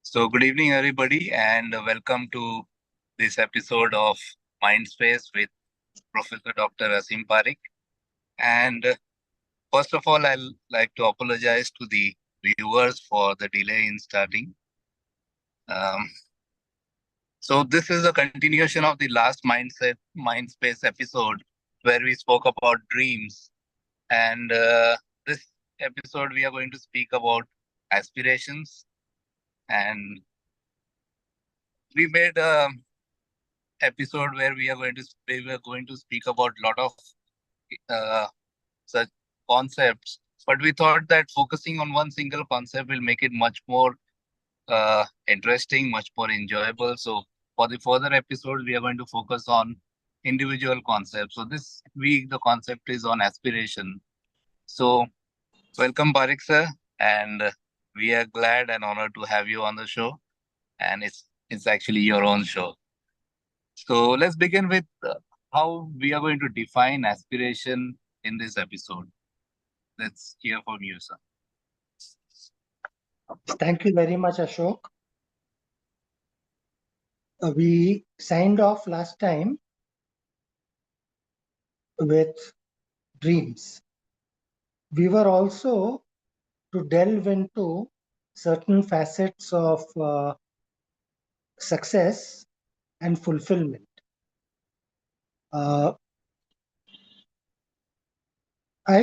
So, good evening, everybody, and welcome to this episode of MindSpace with Professor Dr. Aseem Parekh. And first of all, I'd like to apologize to the viewers for the delay in starting. Um, so, this is a continuation of the last MindSpace episode where we spoke about dreams. And this episode, we are going to speak about aspirations. And we made episode where we are going to speak about a lot of uh, such concepts, but we thought that focusing on one single concept will make it much more interesting, much more enjoyable. So for the further episodes, we are going to focus on individual concepts. So this week the concept is on aspiration. So welcome, Parik sir, and we are glad and honored to have you on the show. And it's actually your own show. So let's begin with how we are going to define aspiration in this episode. Let's hear from you, sir. Thank you very much, Ashok. We signed off last time with dreams. We were also to delve into certain facets of success and fulfillment. I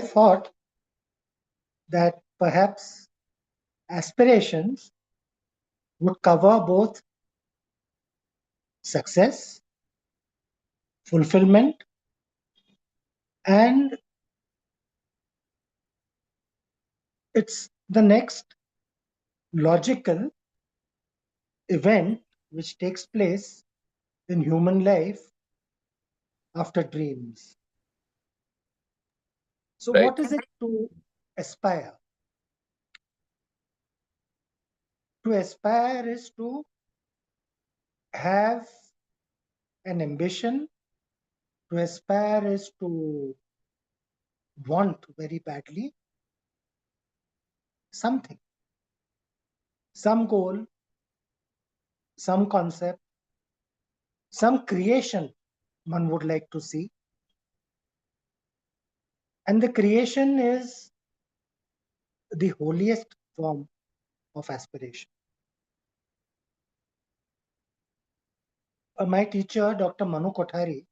thought that perhaps aspirations would cover both success, fulfillment, and it's the next logical event which takes place in human life after dreams. So Right. what is it to aspire? To aspire is to have an ambition. To aspire is to want very badly something, some goal, some concept, some creation one would like to see. And the creation is the holiest form of aspiration. My teacher, Dr. Manu Kothari,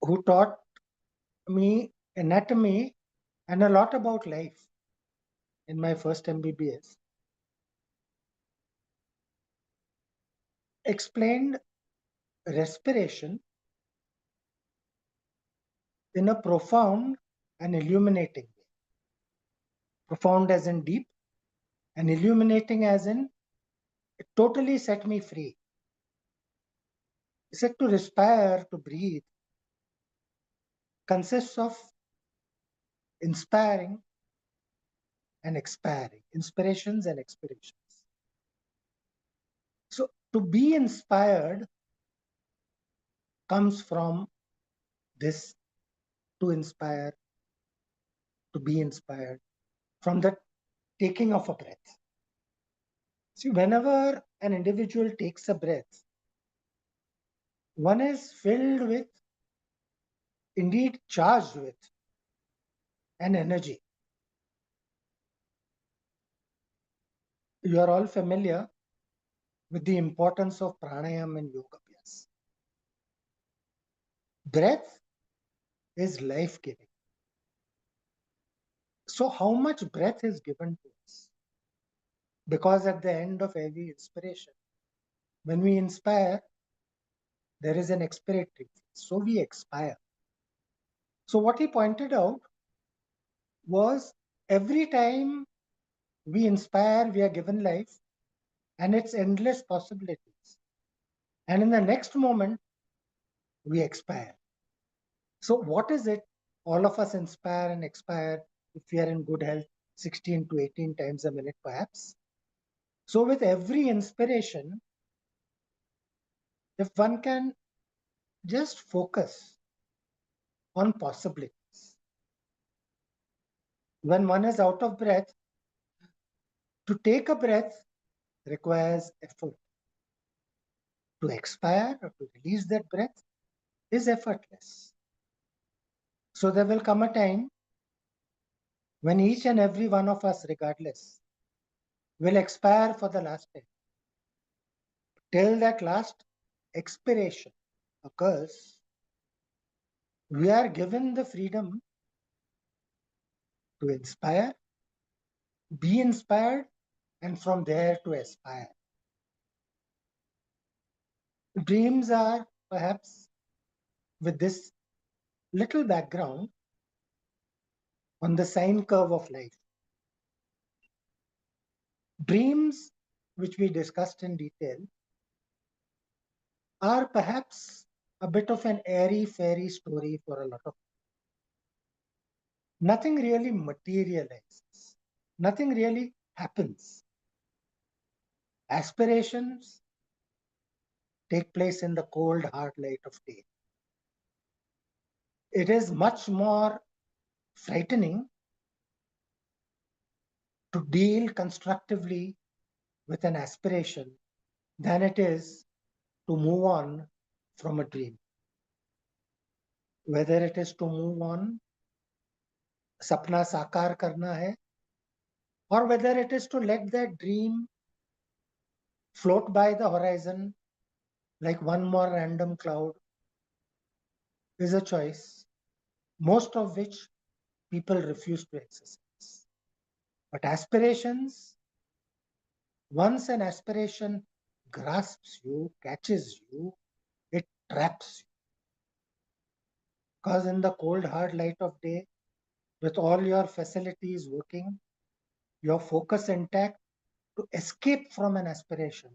who taught me anatomy and a lot about life in my first MBBS, explained respiration in a profound and illuminating way. Profound as in deep, and illuminating as in it totally set me free. He said to respire, to breathe, consists of inspiring and expiring, inspirations and expirations. So to be inspired comes from this, to inspire, to be inspired, from the taking of a breath. See, whenever an individual takes a breath, one is filled with, indeed charged with, an energy. You are all familiar with the importance of pranayama and yoga abhyas. Breath is life-giving. So how much breath is given to us? Because at the end of every inspiration, when we inspire, there is an expiratory phase. So we expire. So what he pointed out was every time we inspire, we are given life and its endless possibilities. And in the next moment, we expire. So what is it? All of us inspire and expire if we are in good health 16 to 18 times a minute, perhaps. So with every inspiration, if one can just focus on possibilities. 'When one is out of breath, To take a breath requires effort. To expire or to release that breath is effortless. So there will come a time when each and every one of us, regardless, will expire for the last time. Till that last expiration occurs, we are given the freedom to inspire, be inspired, and from there to aspire. Dreams are perhaps, with this little background, on the sine curve of life. Dreams, which we discussed in detail, are perhaps a bit of an airy fairy story for a lot of people. Nothing really materializes. Nothing really happens. Aspirations take place in the cold, hard light of day. It is much more frightening to deal constructively with an aspiration than it is to move on from a dream. Whether it is to move on, sapna sakar karna hai, or whether it is to let that dream float by the horizon like one more random cloud, is a choice, most of which people refuse to exercise. But aspirations, once an aspiration grasps you, catches you, it traps you. Because in the cold, hard light of day, with all your facilities working, your focus intact, to escape from an aspiration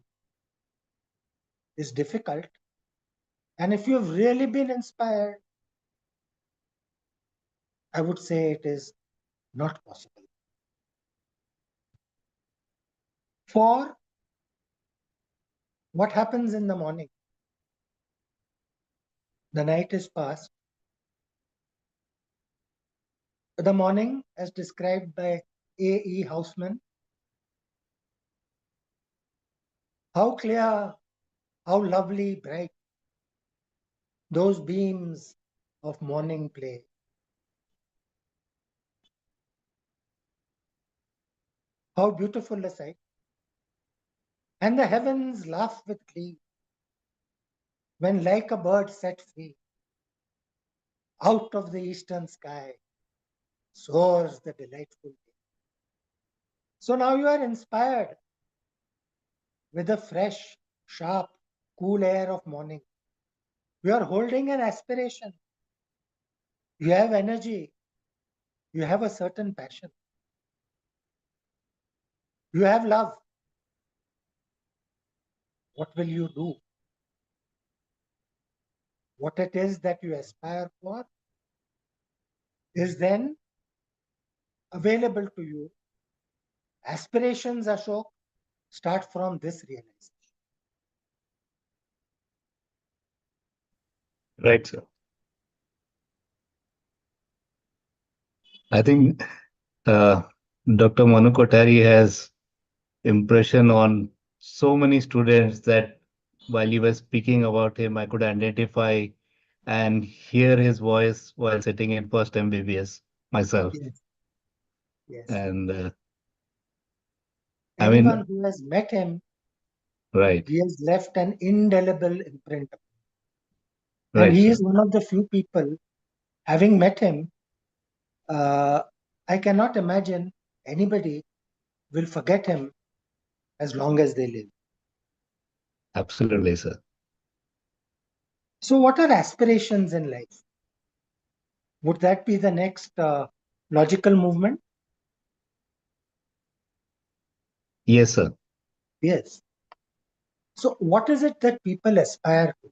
is difficult. And if you've really been inspired, I would say it is not possible. For what happens in the morning? The night is past. The morning, as described by A.E. Houseman, how clear, how lovely, bright those beams of morning play. How beautiful a sight. And the heavens laugh with glee when, like a bird set free, out of the eastern sky soars the delightful day. So now you are inspired with the fresh, sharp, cool air of morning. You are holding an aspiration. You have energy. You have a certain passion. You have love. What will you do? What it is that you aspire for is then available to you. Aspirations, Ashok, start from this realization. Right, sir. I think uh, Dr. Manu Kothari has impression on so many students that while you were speaking about him, I could identify and hear his voice while sitting in first MBBS myself. Yes, yes. And I Anyone mean, who has met him, right, he has left an indelible imprint. And right, he sir. is one of the few people, having met him, I cannot imagine anybody will forget him as long as they live. Absolutely, sir. So, what are aspirations in life? Would that be the next logical movement? Yes, sir. Yes. So, what is it that people aspire to?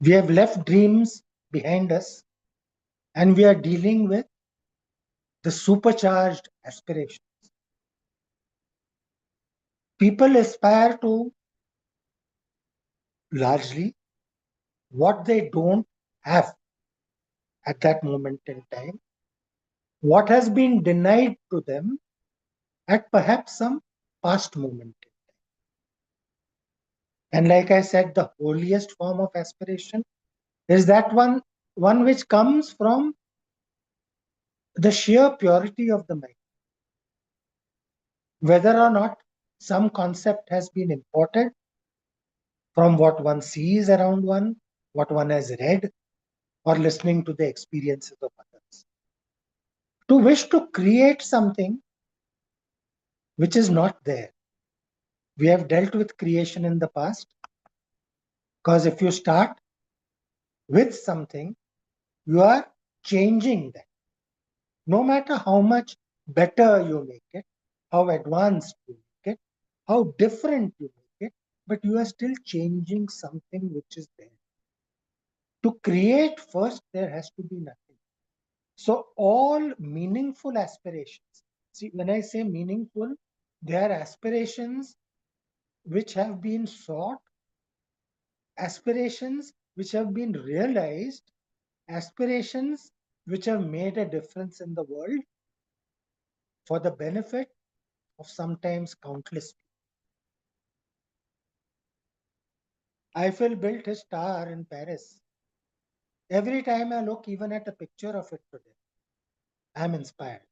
We have left dreams behind us and we are dealing with the supercharged aspirations. People aspire to largely what they don't have at that moment in time, what has been denied to them at perhaps some past moment. And like I said, the holiest form of aspiration is that one which comes from the sheer purity of the mind. Whether or not some concept has been imported from what one sees around one, what one has read, or listening to the experiences of others. To wish to create something which is not there. We have dealt with creation in the past, because if you start with something, you are changing that. No matter how much better you make it, how advanced you make it, how different you make it, but you are still changing something which is there. To create first, there has to be nothing. So all meaningful aspirations, see, when I say meaningful, they are aspirations which have been sought, aspirations which have been realized, aspirations which have made a difference in the world for the benefit of sometimes countless people. Eiffel built his tower in Paris. Every time I look even at a picture of it today, I am inspired.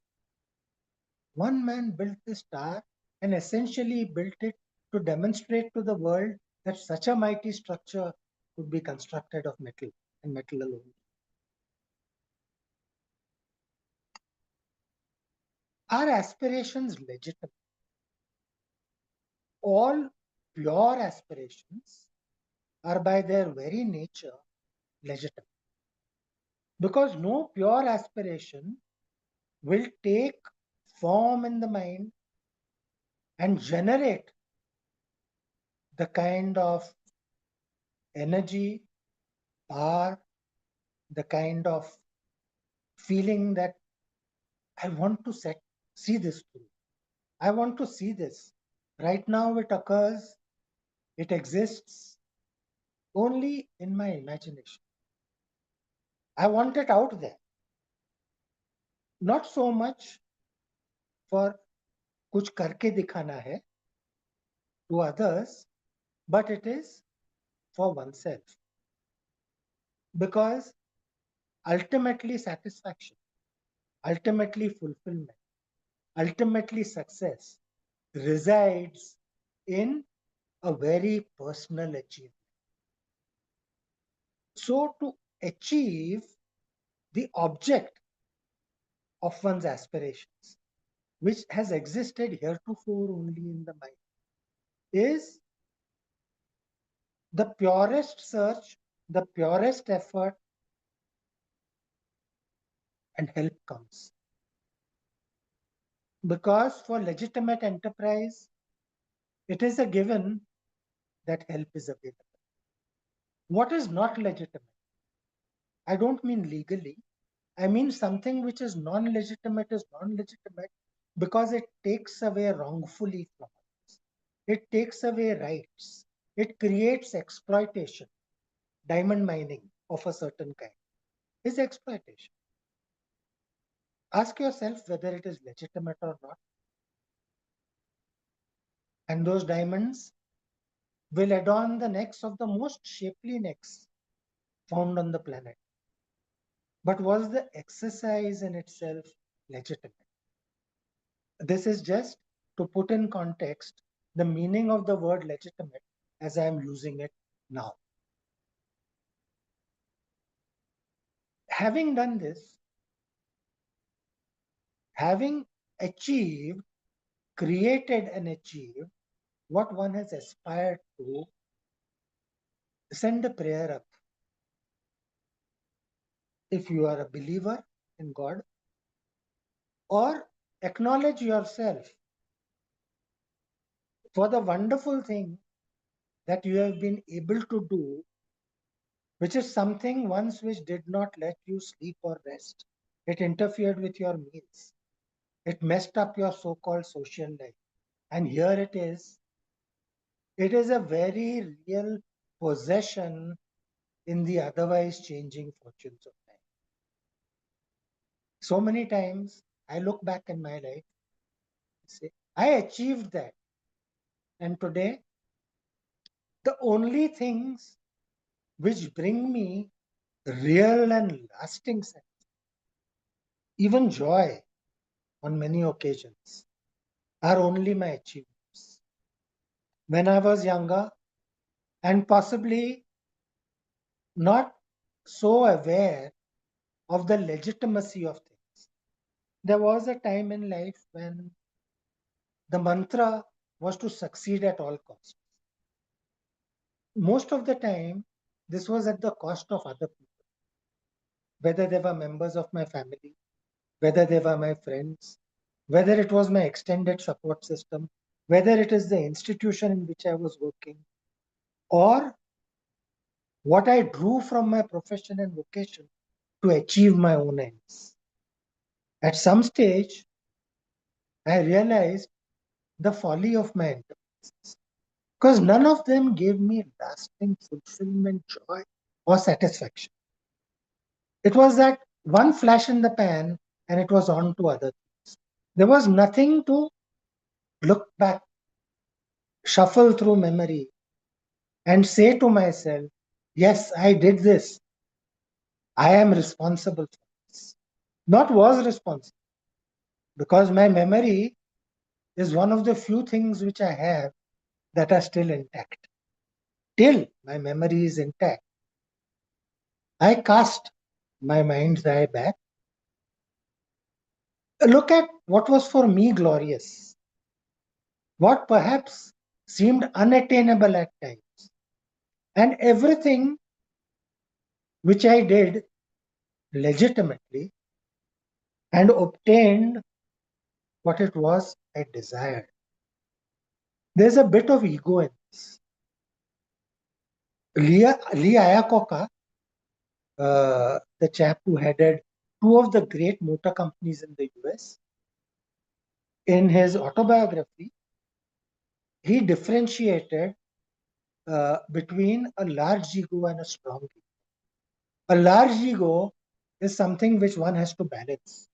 One man built this tower and essentially built it to demonstrate to the world that such a mighty structure could be constructed of metal and metal alone. Are aspirations legitimate? All pure aspirations are by their very nature legitimate. Because no pure aspiration will take form in the mind and generate the kind of energy, power, the kind of feeling that I want to see this through. I want to see this. Right now it occurs, it exists only in my imagination. I want it out there. Not so much for kuch karke dikhana hai to others, but it is for oneself. Because ultimately satisfaction, ultimately fulfillment, ultimately success resides in a very personal achievement. So to achieve the object of one's aspirations, which has existed heretofore only in the mind, is the purest search, the purest effort, and help comes. Because for legitimate enterprise, it is a given that help is available. What is not legitimate? I don't mean legally. I mean something which is non-legitimate is non-legitimate because it takes away wrongfully from us. It takes away rights. It creates exploitation. Diamond mining of a certain kind is exploitation. Ask yourself whether it is legitimate or not. And those diamonds will adorn the necks of the most shapely necks found on the planet. But was the exercise in itself legitimate? This is just to put in context the meaning of the word legitimate as I am using it now. Having done this, having achieved, created and achieved what one has aspired to, send a prayer up. If you are a believer in God, or acknowledge yourself for the wonderful thing that you have been able to do, which is something once which did not let you sleep or rest. It interfered with your meals. It messed up your so-called social life. And here it is. It is a very real possession in the otherwise changing fortunes of life. So many times I look back in my life, say, I achieved that. And today, the only things which bring me real and lasting sense, even joy on many occasions, are only my achievements. When I was younger and possibly not so aware of the legitimacy of things, there was a time in life when the mantra was to succeed at all costs. Most of the time, this was at the cost of other people, whether they were members of my family, whether they were my friends, whether it was my extended support system, whether it is the institution in which I was working, or what I drew from my profession and vocation to achieve my own ends. At some stage, I realized the folly of my enterprises because none of them gave me lasting fulfillment, joy, or satisfaction. It was that one flash in the pan and it was on to other things. There was nothing to look back, shuffle through memory, and say to myself, yes, I did this. I am responsible for this. Not was responsible, because my memory is one of the few things which I have that are still intact. Till my memory is intact, I cast my mind's eye back. Look at what was for me glorious, what perhaps seemed unattainable at times, and everything which I did legitimately and obtained what it was I desired. There's a bit of ego in this. Lee Iacocca, the chap who headed two of the great motor companies in the US, in his autobiography, he differentiated between a large ego and a strong ego. A large ego is something which one has to balance,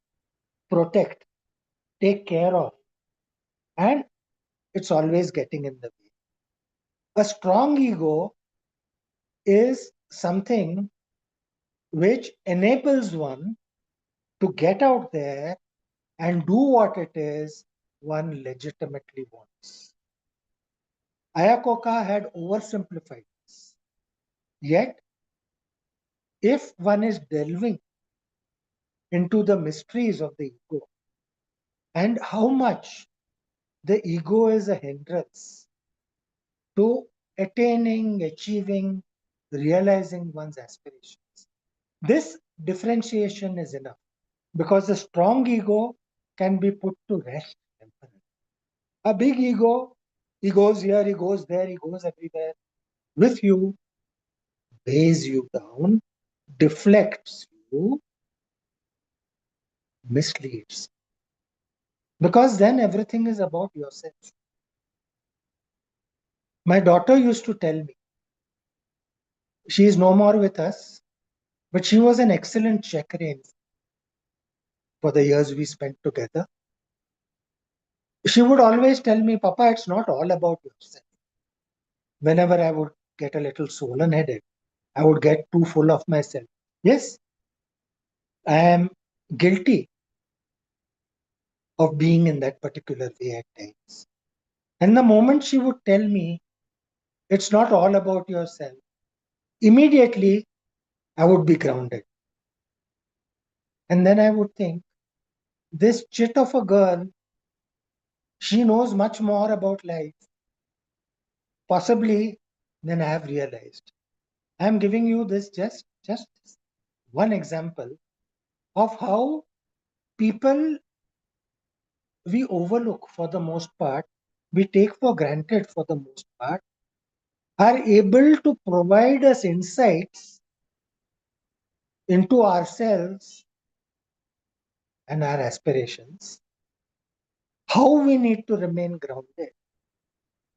protect, take care of, and it's always getting in the way. A strong ego is something which enables one to get out there and do what it is one legitimately wants. Iacocca had oversimplified this. Yet, if one is delving into the mysteries of the ego and how much the ego is a hindrance to attaining, achieving, realizing one's aspirations, this differentiation is enough, because a strong ego can be put to rest temporarily. A big ego, he goes here, he goes there, he goes everywhere with you, weighs you down, deflects you, misleads. Because then everything is about yourself. My daughter used to tell me, she is no more with us, but she was an excellent chaperone for the years we spent together. She would always tell me, Papa, it's not all about yourself. Whenever I would get a little swollen headed, I would get too full of myself. Yes, I am guilty of being in that particular way at times. And the moment she would tell me, it's not all about yourself, immediately I would be grounded. And then I would think, this chit of a girl, she knows much more about life, possibly, than I have realized. I am giving you this just one example of how people we overlook for the most part, we take for granted for the most part, are able to provide us insights into ourselves and our aspirations, how we need to remain grounded,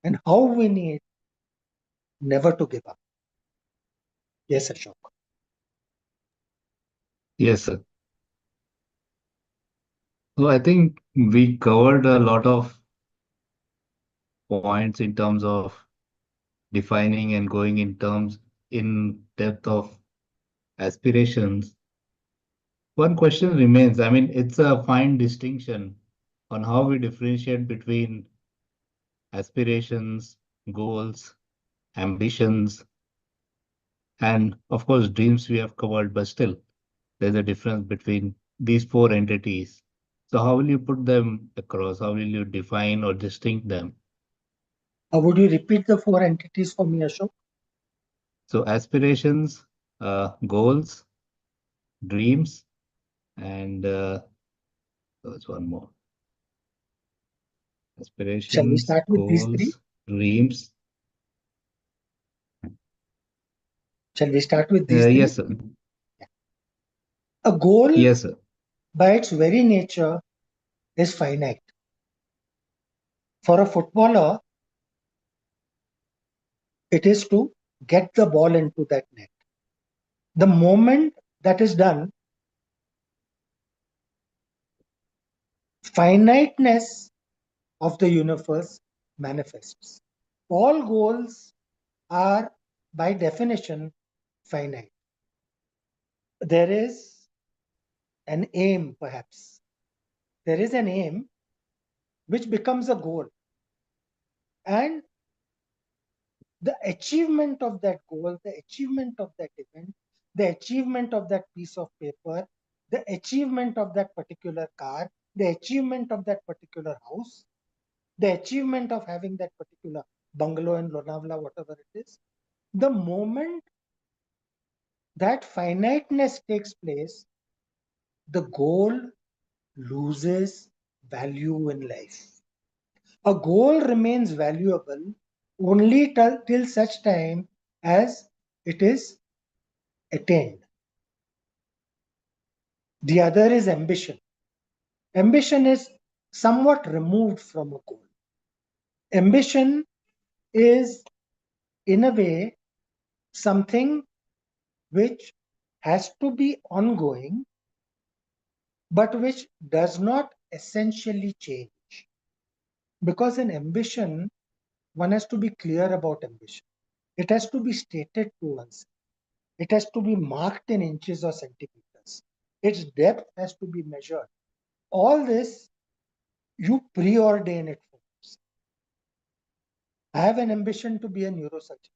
and how we need never to give up. Yes, Ashok. Yes, sir. So I think we covered a lot of points in terms of defining and going in depth of aspirations. One question remains. I mean, it's a fine distinction on how we differentiate between aspirations, goals, ambitions, and of course, dreams we have covered, but still, there's a difference between these four entities. So, how will you put them across? How will you define or distinct them? Would you repeat the four entities for me, Ashok? So, aspirations, goals, dreams, and there's one more. Shall we Aspirations, start with these three? goals, dreams. Shall we start with these three? Yes, sir. A goal, Yes, sir. by its very nature, is finite. For a footballer, it is to get the ball into that net. The moment that is done, finiteness of the universe manifests. All goals are, by definition, finite. There is an aim, perhaps. There is an aim which becomes a goal. And the achievement of that goal, the achievement of that event, the achievement of that piece of paper, the achievement of that particular car, the achievement of that particular house, the achievement of having that particular bungalow in Lonavala, whatever it is, the moment that finiteness takes place, the goal loses value in life. A goal remains valuable only till such time as it is attained. The other is ambition. Ambition is somewhat removed from a goal. Ambition is, in a way, something which has to be ongoing, but which does not essentially change. Because in ambition, one has to be clear about ambition. It has to be stated to oneself. It has to be marked in inches or centimeters. Its depth has to be measured. All this, you preordain it for yourself. I have an ambition to be a neurosurgeon.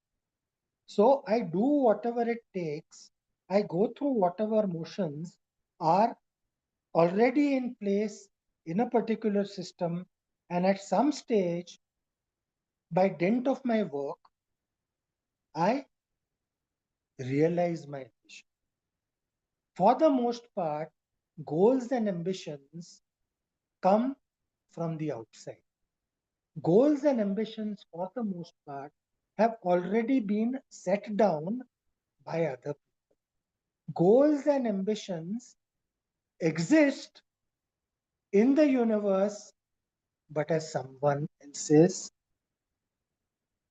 So I do whatever it takes. I go through whatever motions are already in place in a particular system. And at some stage, by dint of my work, I realize my ambition. For the most part, goals and ambitions come from the outside. Goals and ambitions, for the most part, have already been set down by other people. Goals and ambitions exist in the universe, but as someone else's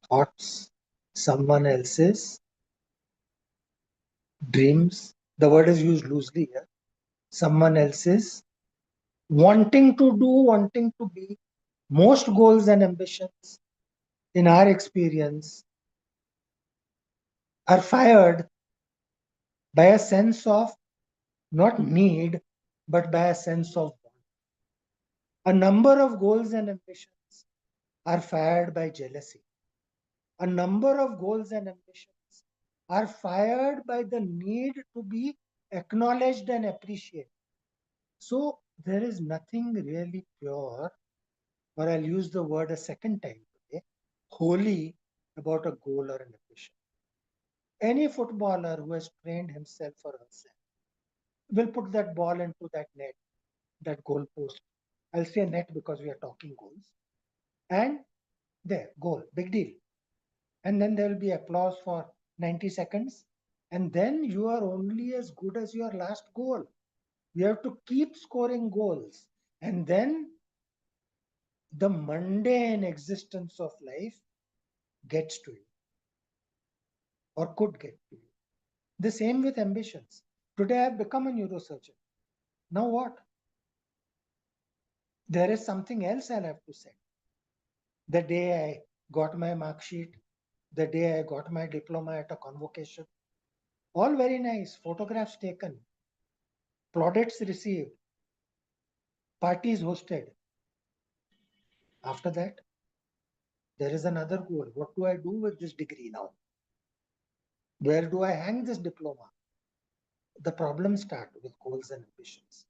thoughts, someone else's dreams. The word is used loosely here. Someone else's wanting to do, wanting to be. Most goals and ambitions, in our experience, are fired by a sense of not need, but by a sense of want. A number of goals and ambitions are fired by jealousy. A number of goals and ambitions are fired by the need to be acknowledged and appreciated. So there is nothing really pure, or I'll use the word a second time today, holy about a goal or an ambition. Any footballer who has trained himself or herself will put that ball into that net, that goal post. I'll say net because we are talking goals. And there, goal, big deal. And then there will be applause for 90 seconds. And then you are only as good as your last goal. You have to keep scoring goals. And then the mundane existence of life gets to you, or could get to you. The same with ambitions. Today I have become a neurosurgeon. Now what? There is something else I'll have to say. the day I got my mark sheet, the day I got my diploma at a convocation. All very nice, photographs taken, plaudits received, parties hosted. After that, there is another goal. What do I do with this degree now? Where do I hang this diploma? The problems start with goals and ambitions.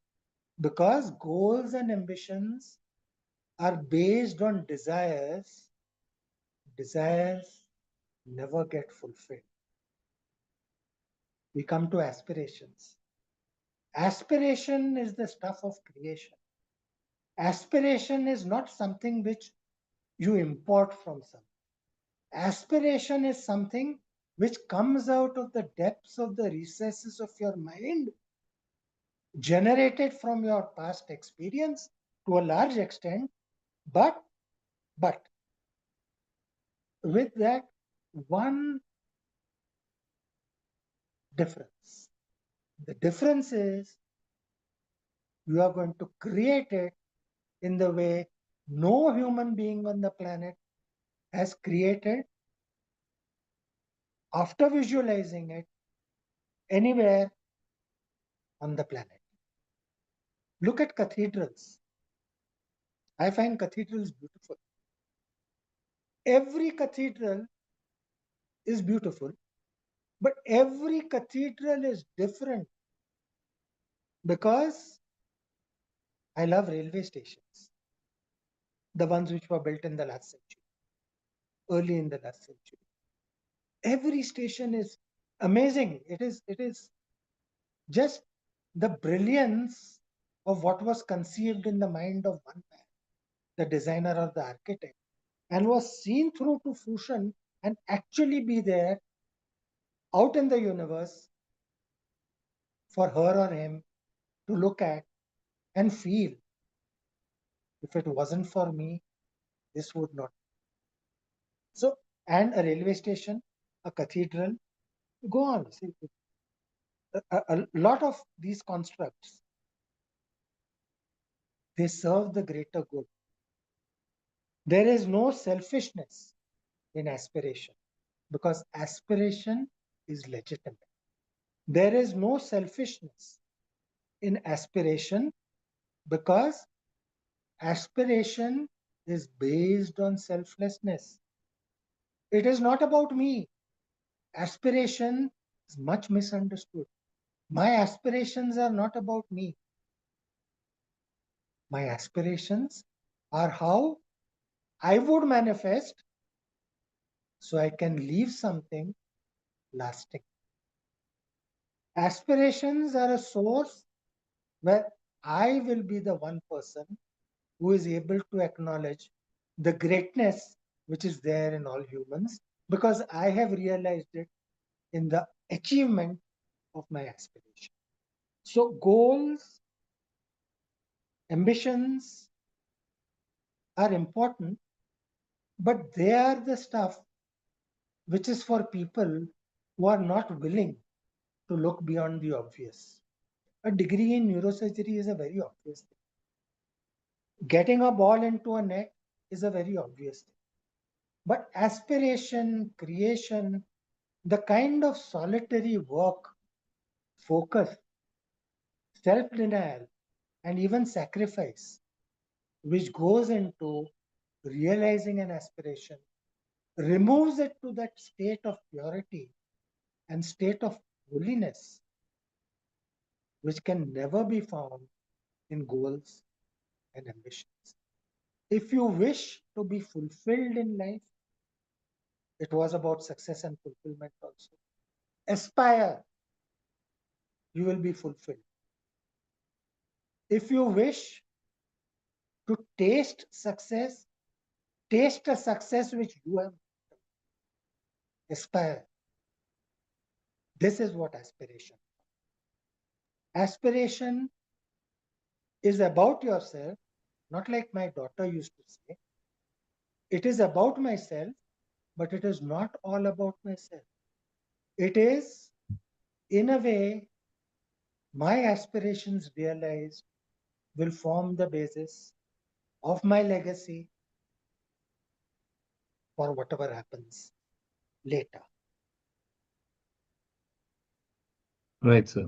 Because goals and ambitions are based on desires, desires never get fulfilled. We come to aspirations. Aspiration is the stuff of creation. Aspiration is not something which you import from something. Aspiration is something which comes out of the depths of the recesses of your mind, generated from your past experience to a large extent, but with that one difference. The difference is you are going to create it in the way no human being on the planet has created after visualizing it anywhere on the planet. Look at cathedrals. I find cathedrals beautiful. Every cathedral is beautiful, but every cathedral is different because I love railway stations, the ones which were built in the last century, early in the last century. Every station is amazing. It is just the brilliance of what was conceived in the mind of one man, the designer or the architect, and was seen through to fruition and actually be there out in the universe for her or him to look at and feel. If it wasn't for me, this would not. So, and a railway station, a cathedral, go on. See, a lot of these constructs, they serve the greater good. There is no selfishness in aspiration because aspiration is legitimate. There is no selfishness in aspiration because aspiration is based on selflessness. It is not about me. Aspiration is much misunderstood. My aspirations are not about me. My aspirations are how I would manifest so I can leave something lasting. Aspirations are a source where I will be the one person who is able to acknowledge the greatness which is there in all humans because I have realized it in the achievement of my aspiration. So, goals, ambitions are important, but they are the stuff which is for people who are not willing to look beyond the obvious. A degree in neurosurgery is a very obvious thing. Getting a ball into a net is a very obvious thing. But aspiration, creation, the kind of solitary work, focus, self denial, and even sacrifice which goes into realizing an aspiration removes it to that state of purity and state of holiness which can never be found in goals and ambitions. If you wish to be fulfilled in life, it was about success and fulfillment also. Aspire, you will be fulfilled. If you wish to taste success, taste a success which you have. Aspire. This is what aspiration. Aspiration is about yourself, not like my daughter used to say. It is about myself, but it is not all about myself. It is, in a way, my aspirations realized will form the basis of my legacy, for whatever happens later. Right, sir.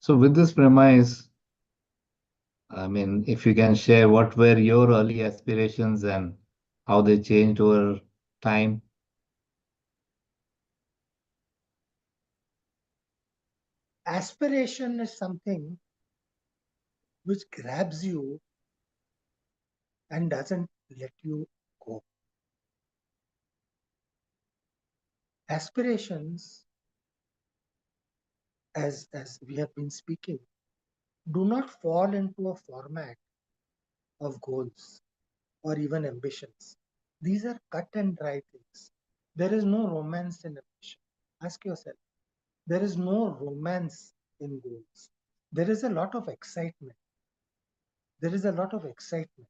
So with this premise, I mean, if you can share what were your early aspirations and how they changed over time. Aspiration is something which grabs you and doesn't let you go. Aspirations, as we have been speaking, do not fall into a format of goals or even ambitions. These are cut and dry things. There is no romance in ambition. Ask yourself, there is no romance in goals. There is a lot of excitement. There is a lot of excitement.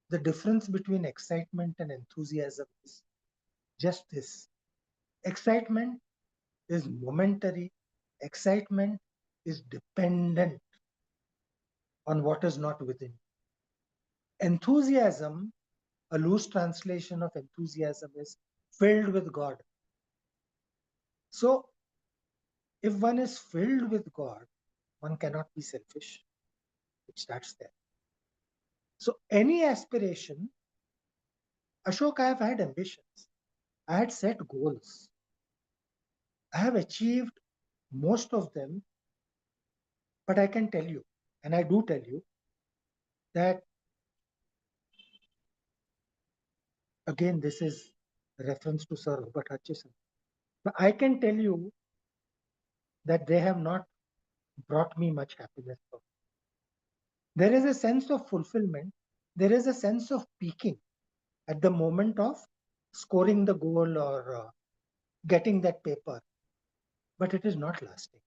The difference between excitement and enthusiasm is just this. Excitement is momentary. Excitement is dependent on what is not within. Enthusiasm, a loose translation of enthusiasm, is filled with God. So, if one is filled with God, one cannot be selfish. It starts there. So, any aspiration, Ashok, I have had ambitions. I had set goals. I have achieved most of them, but I can tell you, and I do tell you, that again, this is a reference to Sir Robert Hutchison. But I can tell you that they have not brought me much happiness. There is a sense of fulfillment. There is a sense of peaking at the moment of scoring the goal or getting that paper, but it is not lasting.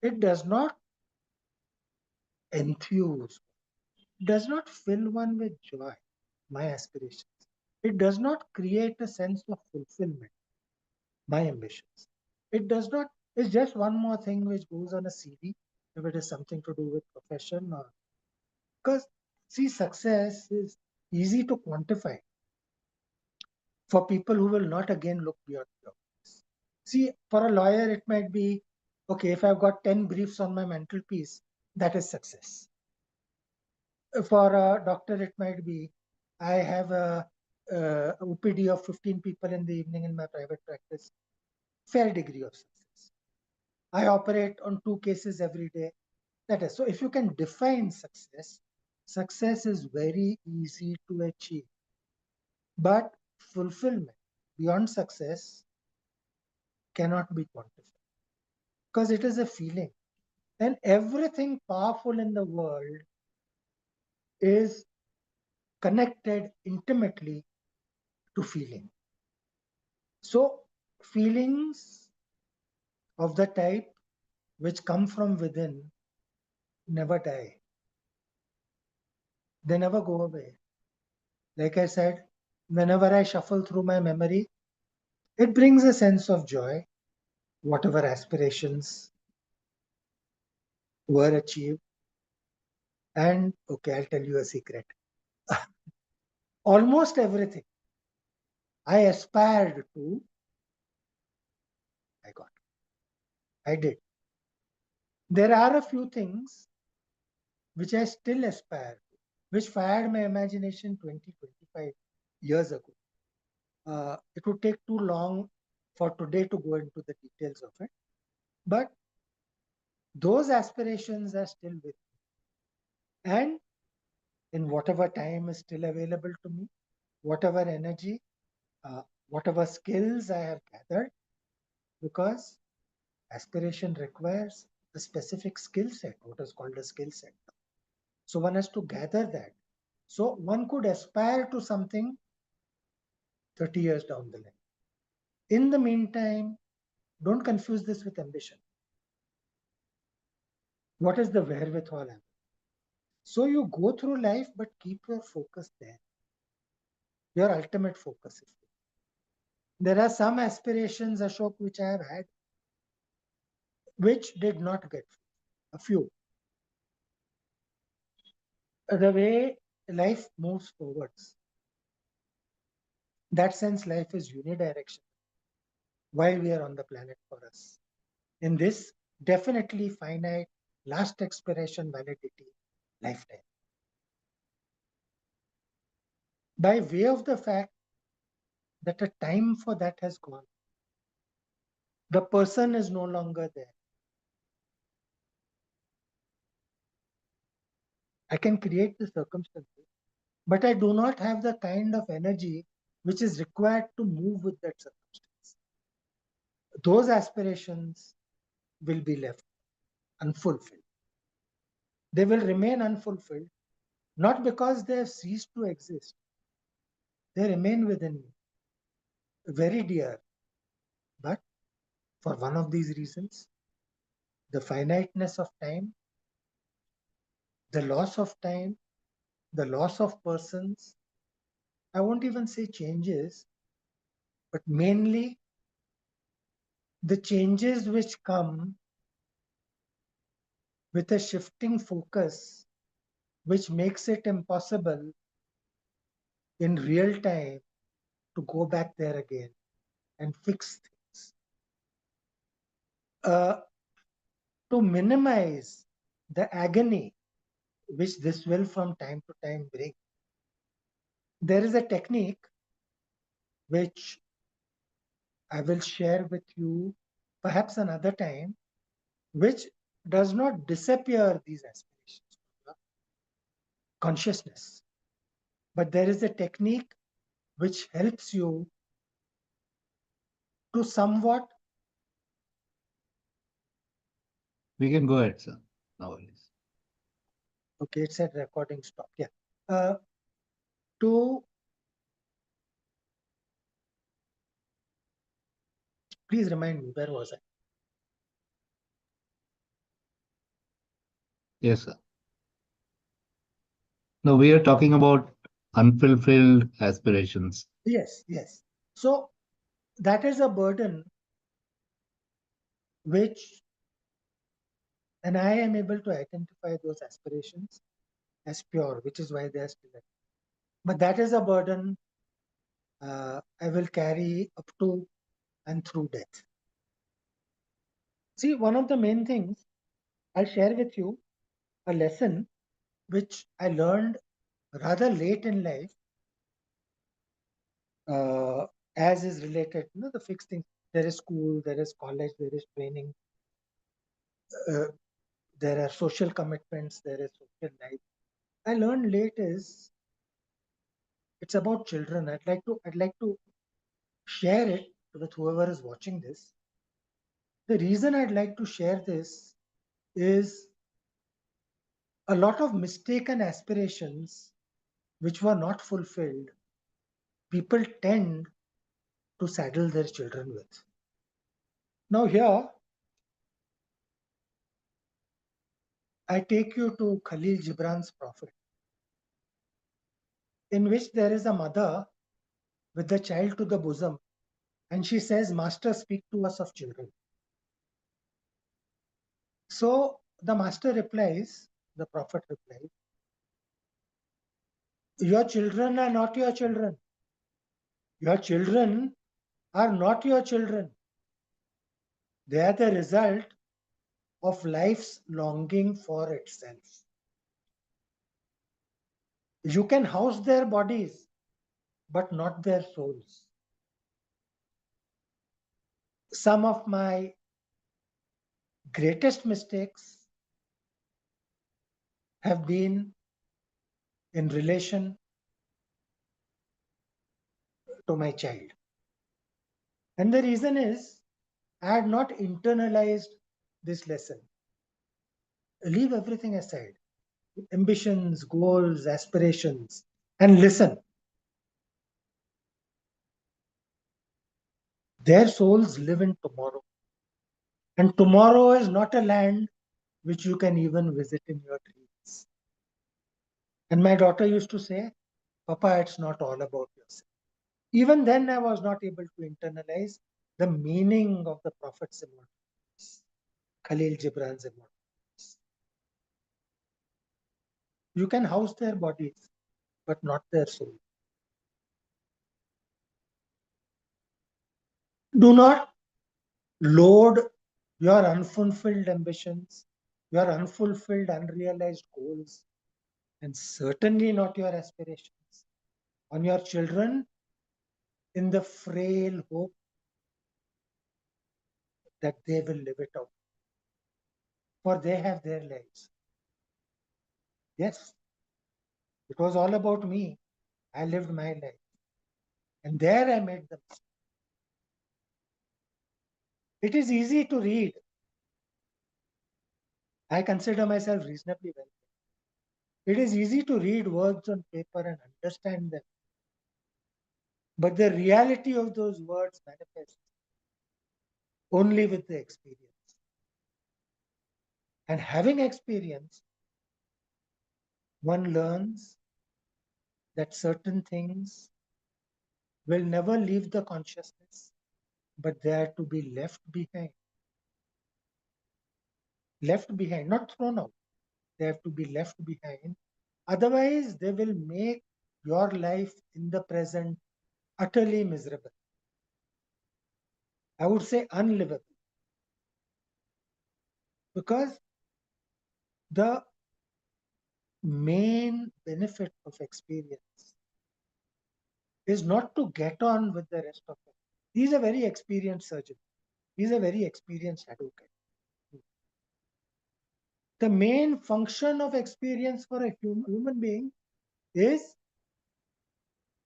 It does not enthuse, does not fill one with joy, my aspirations. It does not create a sense of fulfillment, my ambitions. It does not, it's just one more thing which goes on a CV if it is something to do with profession or because see, success is easy to quantify for people who will not again look beyond the obvious. See, for a lawyer, it might be okay, if I've got 10 briefs on my mantelpiece, that is success. For a doctor, it might be I have a OPD of 15 people in the evening in my private practice, fair degree of success. I operate on 2 cases every day. That is, so if you can define success, success is very easy to achieve. But fulfillment beyond success cannot be quantified because it is a feeling. And everything powerful in the world is connected intimately to feeling. So, feelings of the type which come from within never die, they never go away. Like I said, whenever I shuffle through my memory, it brings a sense of joy, whatever aspirations were achieved. And okay, I'll tell you a secret. Almost everything I aspired to, I got. I did. There are a few things which I still aspire to, which fired my imagination 20, 25 years ago. It would take too long for today to go into the details of it. But those aspirations are still with me. And in whatever time is still available to me, whatever energy, whatever skills I have gathered, because aspiration requires a specific skill set, what is called a skill set. So one has to gather that. So one could aspire to something 30 years down the line. In the meantime, don't confuse this with ambition. What is the wherewithal? So you go through life, but keep your focus there. Your ultimate focus is there. There are some aspirations, Ashok, which I have had, which did not get a few. The way life moves forwards, that sense, life is unidirectional while we are on the planet for us. In this definitely finite, last expiration validity lifetime. By way of the fact that a time for that has gone, the person is no longer there. I can create the circumstances, but I do not have the kind of energy which is required to move with that circumstance. Those aspirations will be left unfulfilled. They will remain unfulfilled, not because they have ceased to exist. They remain within me, very dear. But for one of these reasons, the finiteness of time, the loss of time, the loss of persons, I won't even say changes, but mainly the changes which come with a shifting focus, which makes it impossible in real time to go back there again and fix things. To minimize the agony which this will from time to time bring, there is a technique which I will share with you perhaps another time, which does not disappear these aspirations from consciousness. But there is a technique which helps you to somewhat. We can go ahead, sir. No worries. Okay, it said recording stop. Yeah. To please remind me, where was I? Yes, sir. No, we are talking about unfulfilled aspirations. Yes, yes. So that is a burden which, and I am able to identify those aspirations as pure, which is why they are still there. But that is a burden I will carry up to and through death. See, one of the main things I'll share with you a lesson which I learned rather late in life, as is related, the fixed thing. There is school, there is college, there is training, there are social commitments, there is social life. I learned late is it's about children. I'd like to share it with whoever is watching this. The reason I'd like to share this is a lot of mistaken aspirations which were not fulfilled, people tend to saddle their children with. Now, here, I take you to Khalil Gibran's Prophet, in which there is a mother with the child to the bosom, and she says, Master, speak to us of children. So the master replies, the Prophet replies, your children are not your children. Your children are not your children. They are the result of life's longing for itself. You can house their bodies, but not their souls. Some of my greatest mistakes have been in relation to my child. And the reason is I had not internalized this lesson. Leave everything aside, ambitions, goals, aspirations, and listen. Their souls live in tomorrow. And tomorrow is not a land which you can even visit in your dreams. And my daughter used to say, Papa, it's not all about yourself. Even then, I was not able to internalize the meaning of the Prophet's immortalities, Khalil Gibran's immortalities. You can house their bodies, but not their soul. Do not load your unfulfilled ambitions, your unfulfilled, unrealized goals, and certainly not your aspirations on your children in the frail hope that they will live it out. For they have their lives. Yes, it was all about me. I lived my life. And there I made the mistake. It is easy to read. I consider myself reasonably well. It is easy to read words on paper and understand them. But the reality of those words manifests only with the experience. And having experience, one learns that certain things will never leave the consciousness, but they are to be left behind. Left behind, not thrown out. They have to be left behind. Otherwise, they will make your life in the present utterly miserable. I would say unlivable. Because the main benefit of experience is not to get on with the rest of it. He's a very experienced surgeon. He's a very experienced advocate. The main function of experience for a human being is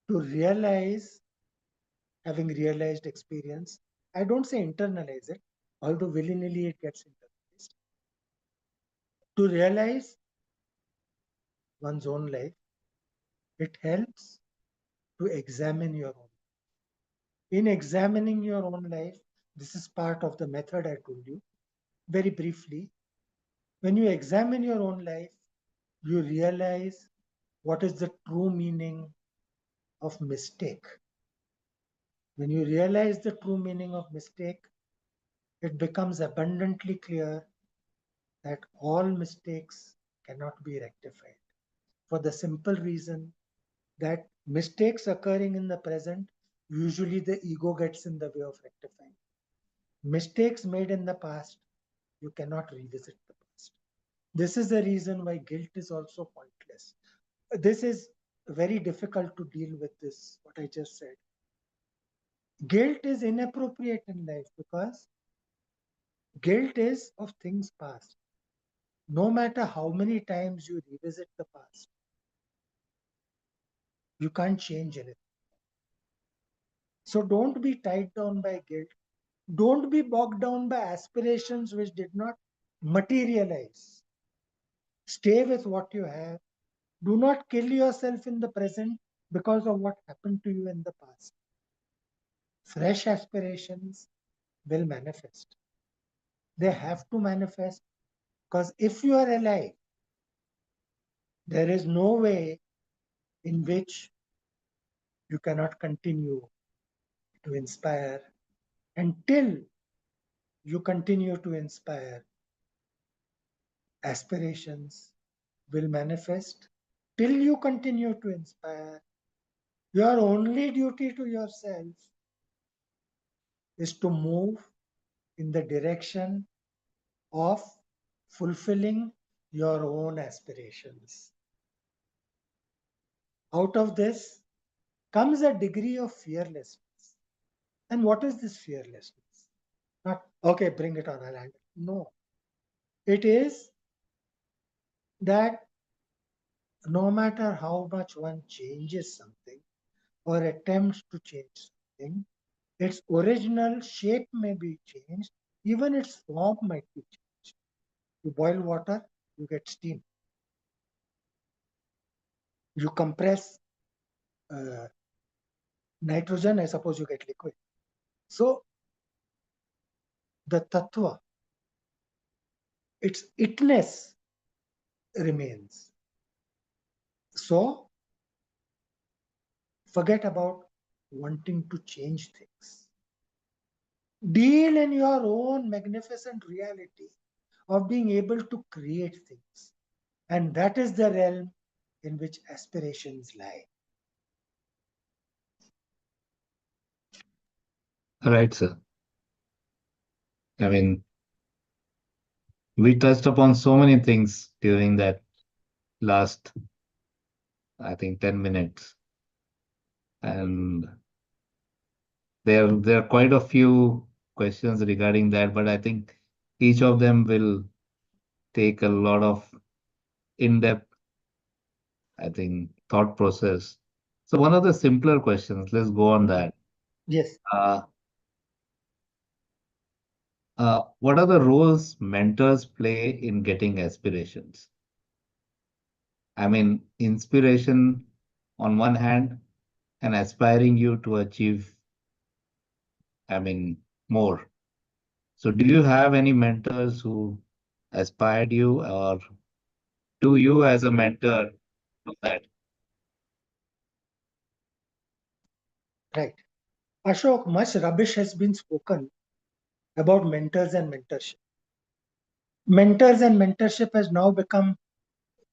to realize, having realized experience, I don't say internalize it, although willy-nilly it gets internalized, to realize one's own life. It helps to examine your own. In examining your own life, this is part of the method I told you. Very briefly, when you examine your own life, you realize what is the true meaning of mistake. When you realize the true meaning of mistake, it becomes abundantly clear that all mistakes cannot be rectified. For the simple reason that mistakes occurring in the present, usually the ego gets in the way of rectifying. Mistakes made in the past, you cannot revisit the past. This is the reason why guilt is also pointless. This is very difficult to deal with this, what I just said. Guilt is inappropriate in life because guilt is of things past. No matter how many times you revisit the past, you can't change anything. So don't be tied down by guilt. Don't be bogged down by aspirations which did not materialize. Stay with what you have. Do not kill yourself in the present because of what happened to you in the past. Fresh aspirations will manifest. They have to manifest because if you are alive, there is no way in which you cannot continue to inspire. Until you continue to inspire, aspirations will manifest. Till you continue to inspire, your only duty to yourself is to move in the direction of fulfilling your own aspirations. Out of this comes a degree of fearlessness. And what is this fearlessness? Not, okay, bring it on, I'll handle it. No. It is that no matter how much one changes something or attempts to change something, its original shape may be changed, even its form might be changed. You boil water, you get steam. You compress nitrogen, I suppose you get liquid. So the tattva, its itness remains. So forget about wanting to change things. Deal in your own magnificent reality of being able to create things. And that is the realm in which aspirations lie. Right, sir. I mean, we touched upon so many things during that last, I think, 10 minutes. And there are quite a few questions regarding that, but I think each of them will take a lot of in-depth, I think, thought process. So one of the simpler questions, let's go on that. Yes. Uh, what are the roles mentors play in getting aspirations? I mean, inspiration on one hand and aspiring you to achieve, I mean, more. So do you have any mentors who aspired you, or do you as a mentor do that? Right. Ashok, much rubbish has been spoken about mentors and mentorship. Mentors and mentorship has now become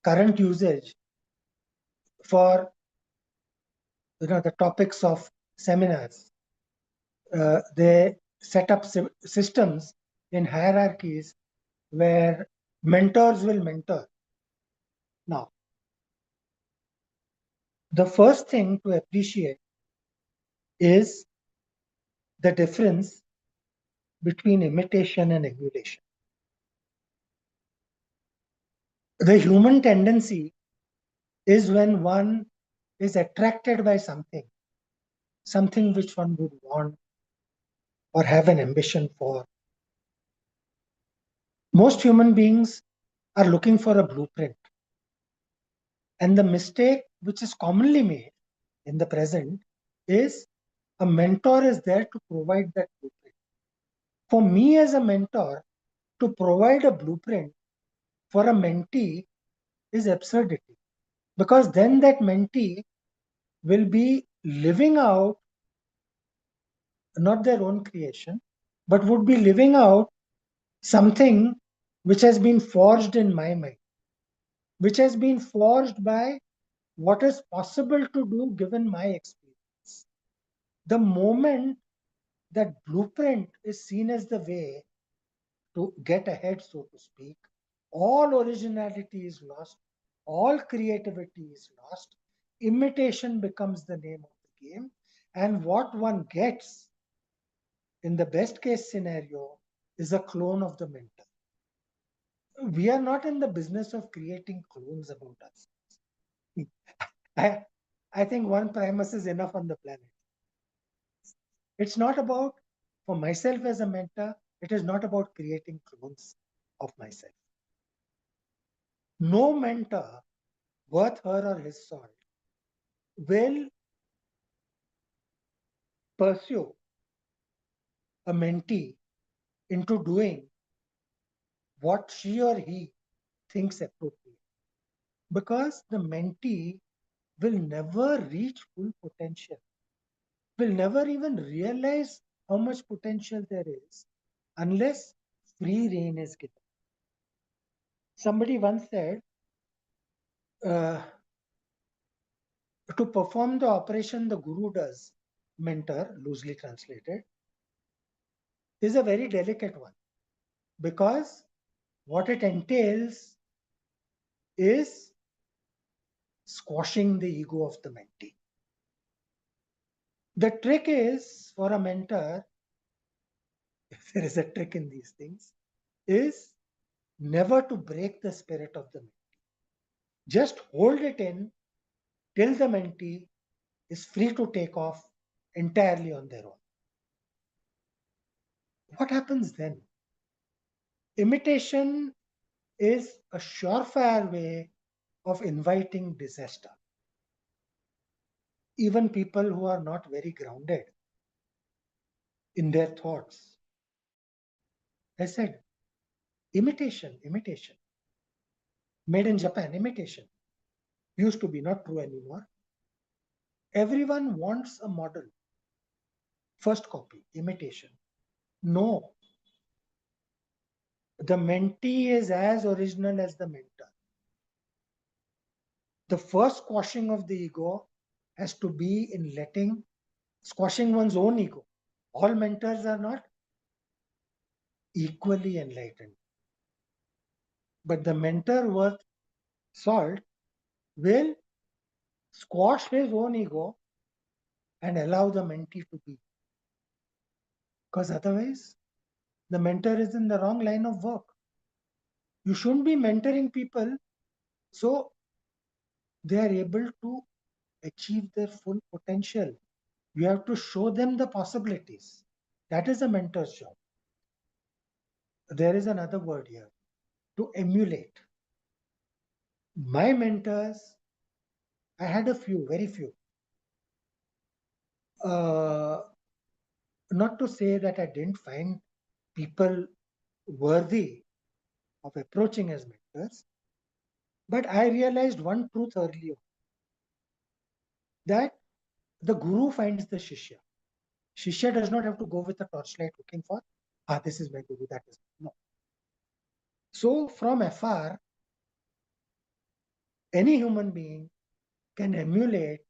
current usage for the topics of seminars. They set up systems in hierarchies where mentors will mentor. Now, the first thing to appreciate is the difference between imitation and emulation. The human tendency is when one is attracted by something which one would want or have an ambition for. Most human beings are looking for a blueprint. And the mistake which is commonly made in the present is a mentor is there to provide that blueprint. For me as a mentor, to provide a blueprint for a mentee is absurdity, because then that mentee will be living out not their own creation, but would be living out something which has been forged in my mind, which has been forged by what is possible to do given my experience. The moment that blueprint is seen as the way to get ahead, so to speak, all originality is lost, all creativity is lost, imitation becomes the name of the game, and what one gets in the best case scenario is a clone of the mentor. We are not in the business of creating clones about us. I, I think one Primus is enough on the planet. It's not about, for myself as a mentor, it is not about creating clones of myself. No mentor worth her or his salt will pursue a mentee into doing what she or he thinks appropriate, because the mentee will never reach full potential, will never even realize how much potential there is unless free rein is given. Somebody once said, to perform the operation the guru does, mentor, loosely translated, is a very delicate one, because what it entails is squashing the ego of the mentee. The trick is for a mentor, if there is a trick in these things, is never to break the spirit of the mentee. Just hold it in till the mentee is free to take off entirely on their own. What happens then? Imitation is a surefire way of inviting disaster. Even people who are not very grounded in their thoughts. I said, imitation. Made in Japan, imitation. Used to be, not true anymore. Everyone wants a model. First copy, imitation. No. The mentee is as original as the mentor. The first squashing of the ego has to be in squashing one's own ego. All mentors are not. equally enlightened. But the mentor worth salt will squash his own ego and allow the mentee to be. Because otherwise, the mentor is in the wrong line of work. You shouldn't be mentoring people so they are able to achieve their full potential. You have to show them the possibilities. That is a mentor's job. There is another word here, to emulate. My mentors, I had a few, very few. Not to say that I didn't find people worthy of approaching as mentors, but I realized one truth earlier, that the guru finds the shishya. Shishya does not have to go with a torchlight looking for, this is my guru, that is no. So from afar, any human being can emulate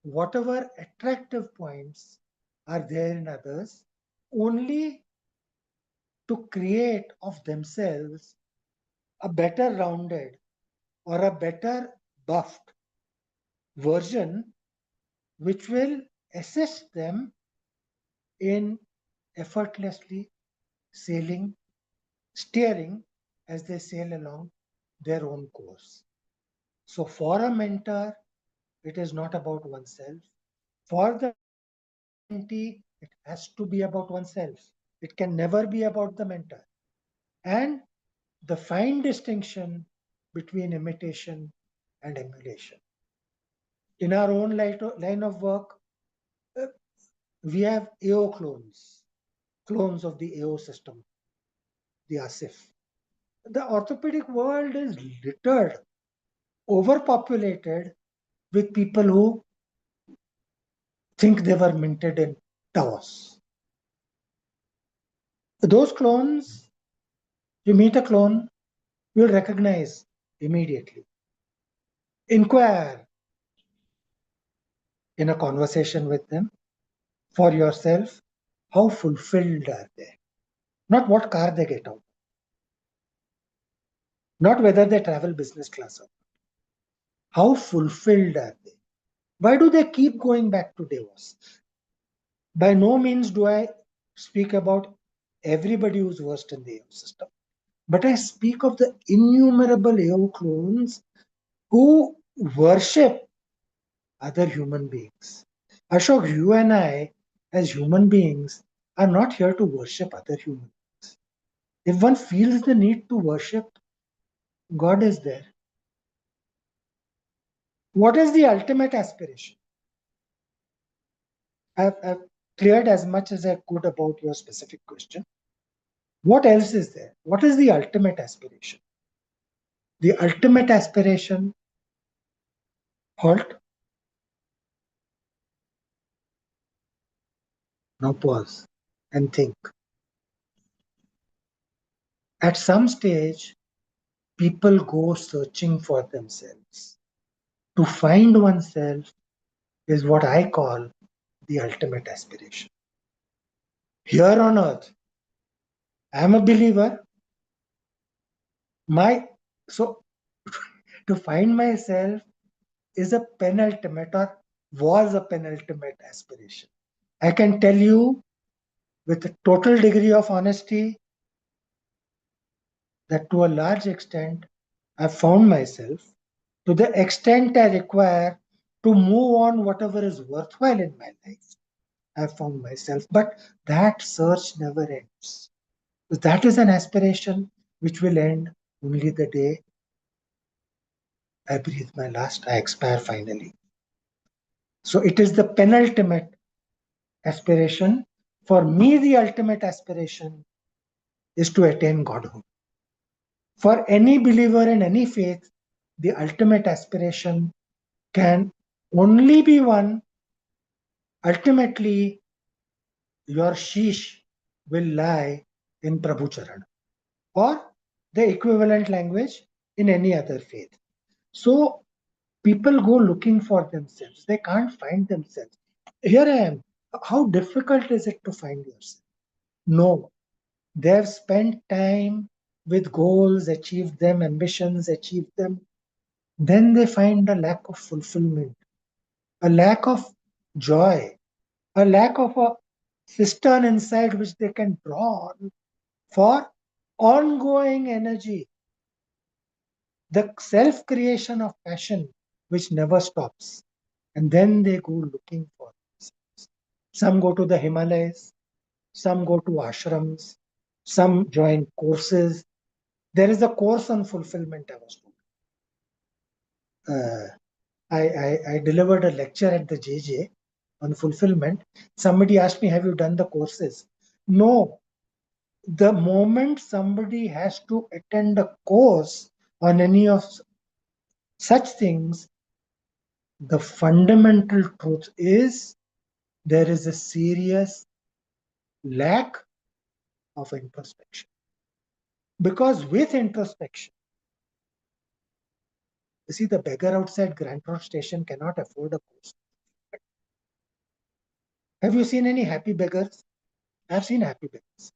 whatever attractive points are there in others, only to create of themselves a better rounded or a better buffed version, which will assist them in effortlessly sailing, steering as they sail along their own course. So for a mentor, it is not about oneself. For the mentee, it has to be about oneself. It can never be about the mentor. And the fine distinction between imitation and emulation. In our own line of work, we have AO clones of the AO system, the ASIF. The orthopedic world is littered, overpopulated with people who think they were minted in Taos. Those clones, you meet a clone, you'll recognize immediately. Inquire in a conversation with them for yourself, how fulfilled are they? Not what car they get out, not whether they travel business class or not. How fulfilled are they? Why do they keep going back to Davos? By no means do I speak about everybody who's versed in the AO system, but I speak of the innumerable AO clones who worship other human beings. Ashok, you and I, as human beings, are not here to worship other human beings. If one feels the need to worship, God is there. What is the ultimate aspiration? I've cleared as much as I could about your specific question. What else is there? What is the ultimate aspiration? The ultimate aspiration, halt. Now pause and think. At some stage, people go searching for themselves. To find oneself is what I call the ultimate aspiration. Here on earth, I am a believer. So to find myself is a penultimate or was a penultimate aspiration. I can tell you with a total degree of honesty that to a large extent, I found myself to the extent I require to move on whatever is worthwhile in my life. I found myself, but that search never ends. That is an aspiration which will end only the day I breathe my last, I expire finally. So it is the penultimate aspiration. For me, the ultimate aspiration is to attain Godhood. For any believer in any faith, the ultimate aspiration can only be one. Ultimately, your sheesh will lie in Prabhu Charan or the equivalent language in any other faith. So people go looking for themselves. They can't find themselves. Here I am. How difficult is it to find yourself? No. They have spent time with goals, achieved them, ambitions, achieved them. Then they find a lack of fulfillment, a lack of joy, a lack of a cistern inside which they can draw on for ongoing energy, the self creation of passion which never stops. And then they go looking for themselves. Some go to the Himalayas, some go to ashrams, some join courses. There is a course on fulfillment, I was told. I delivered a lecture at the JJ on fulfillment. Somebody asked me, have you done the courses? No. The moment somebody has to attend a course on any of such things, the fundamental truth is there is a serious lack of introspection. Because with introspection, you see, the beggar outside Grand Road Station cannot afford a course. Have you seen any happy beggars? I've seen happy beggars.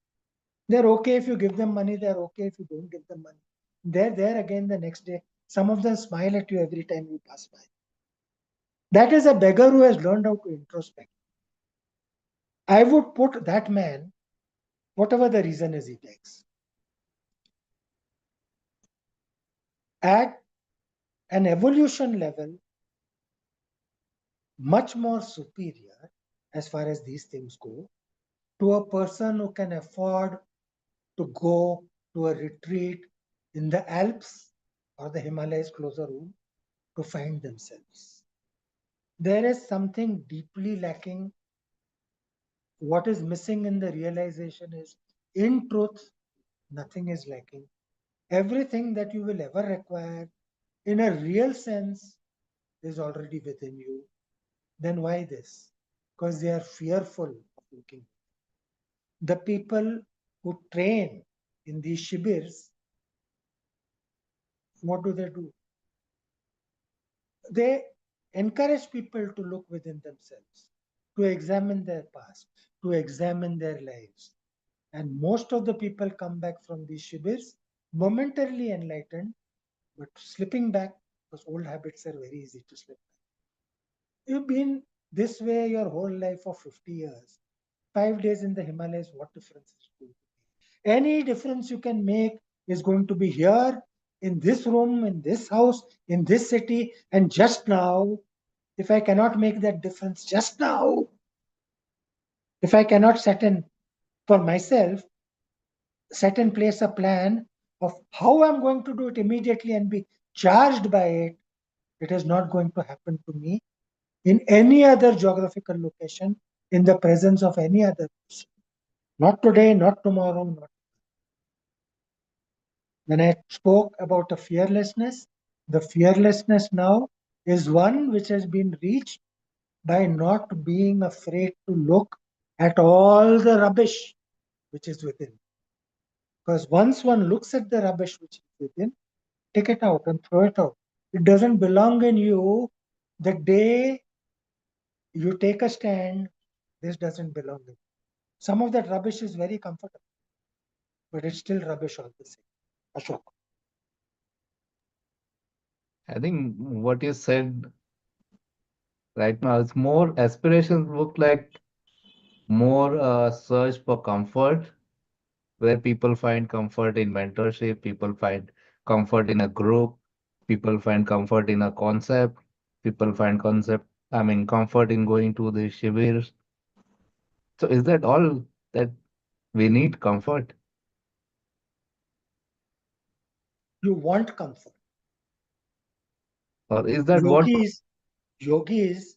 They're okay if you give them money, they're okay if you don't give them money. They're there again the next day. Some of them smile at you every time you pass by. That is a beggar who has learned how to introspect. I would put that man, whatever the reason is he takes, at an evolution level much more superior as far as these things go to a person who can afford to go to a retreat in the Alps or the Himalayas closer home to find themselves. There is something deeply lacking. What is missing in the realization is, in truth, nothing is lacking. Everything that you will ever require in a real sense is already within you. Then why this? Because they are fearful of looking. The people who train in these shibirs, what do? They encourage people to look within themselves, to examine their past, to examine their lives. And most of the people come back from these shibirs momentarily enlightened, but slipping back because old habits are very easy to slip back. You've been this way your whole life for 50 years. 5 days in the Himalayas, what difference is it going to make? Any difference you can make is going to be here, in this room, in this house, in this city, and just now. If I cannot make that difference just now, if I cannot set in for myself, set in place a plan of how I'm going to do it immediately and be charged by it, it is not going to happen to me in any other geographical location, in the presence of any other person. Not today, not tomorrow, not. When I spoke about a fearlessness, the fearlessness now is one which has been reached by not being afraid to look at all the rubbish which is within. Because once one looks at the rubbish which is within, take it out and throw it out. It doesn't belong in you. The day you take a stand, this doesn't belong in you. Some of that rubbish is very comfortable, but it's still rubbish all the same. Ashok. I think what you said right now is more aspirations look like more search for comfort, where people find comfort in mentorship, people find comfort in a group, people find comfort in a concept, people find comfort in going to the shivers. So is that all that we need comfort? You want comfort. Or is that what Yogis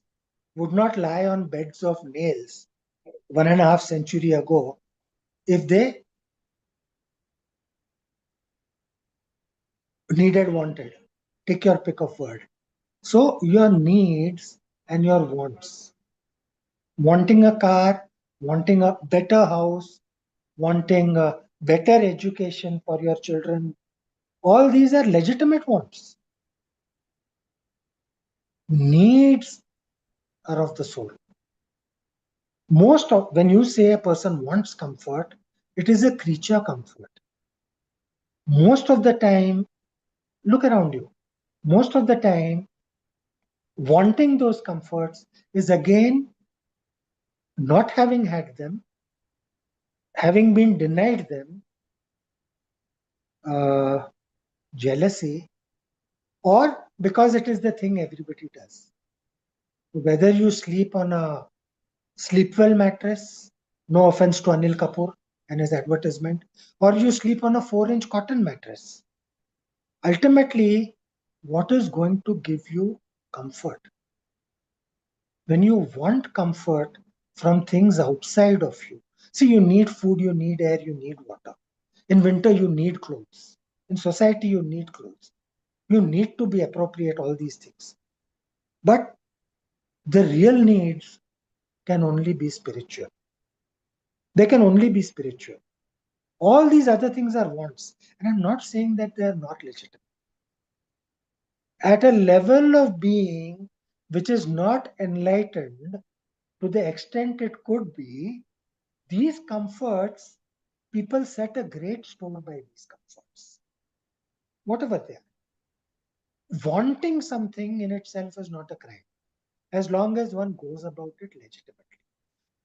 would not lie on beds of nails 1.5 century ago if they needed, wanted. Take your pick of word. So your needs and your wants. Wanting a car, wanting a better house, wanting a better education for your children, all these are legitimate wants. Needs are of the soul. Most of when you say a person wants comfort, It is a creature comfort. Most of the time, look around you. Most of the time, wanting those comforts is again not having had them, having been denied them, uh, jealousy, or because it is the thing everybody does. Whether you sleep on a sleep well mattress, no offense to Anil Kapoor and his advertisement, or you sleep on a 4-inch cotton mattress. Ultimately, what is going to give you comfort? When you want comfort from things outside of you, see, you need food, you need air, you need water. In winter, you need clothes. In society, you need clothes. You need to be appropriate, all these things. But the real needs can only be spiritual. They can only be spiritual. All these other things are wants. And I'm not saying that they are not legitimate. At a level of being which is not enlightened to the extent it could be, these comforts, people set a great store by these comforts, whatever they are. Wanting something in itself is not a crime, as long as one goes about it legitimately.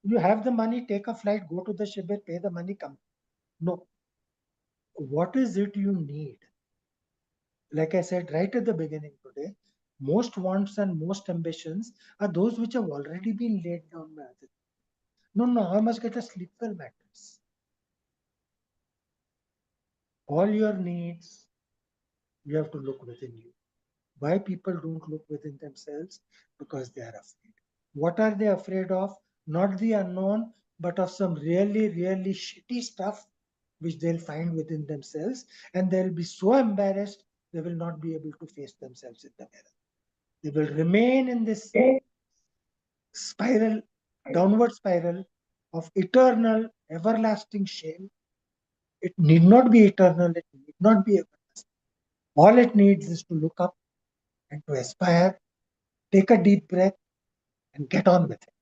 You have the money, take a flight, go to the shibir, pay the money, come. No. What is it you need? Like I said right at the beginning today, most wants and most ambitions are those which have already been laid down by others. No, no, I must get a sleep-well mattress. All your needs, you have to look within you. Why people don't look within themselves? Because they are afraid. What are they afraid of? Not the unknown, but of some really, really shitty stuff which they'll find within themselves, and they'll be so embarrassed they will not be able to face themselves in the mirror. They will remain in this spiral, downward spiral of eternal, everlasting shame. It need not be eternal, it need not be everlasting. All it needs is to look up and to aspire, take a deep breath, and get on with it.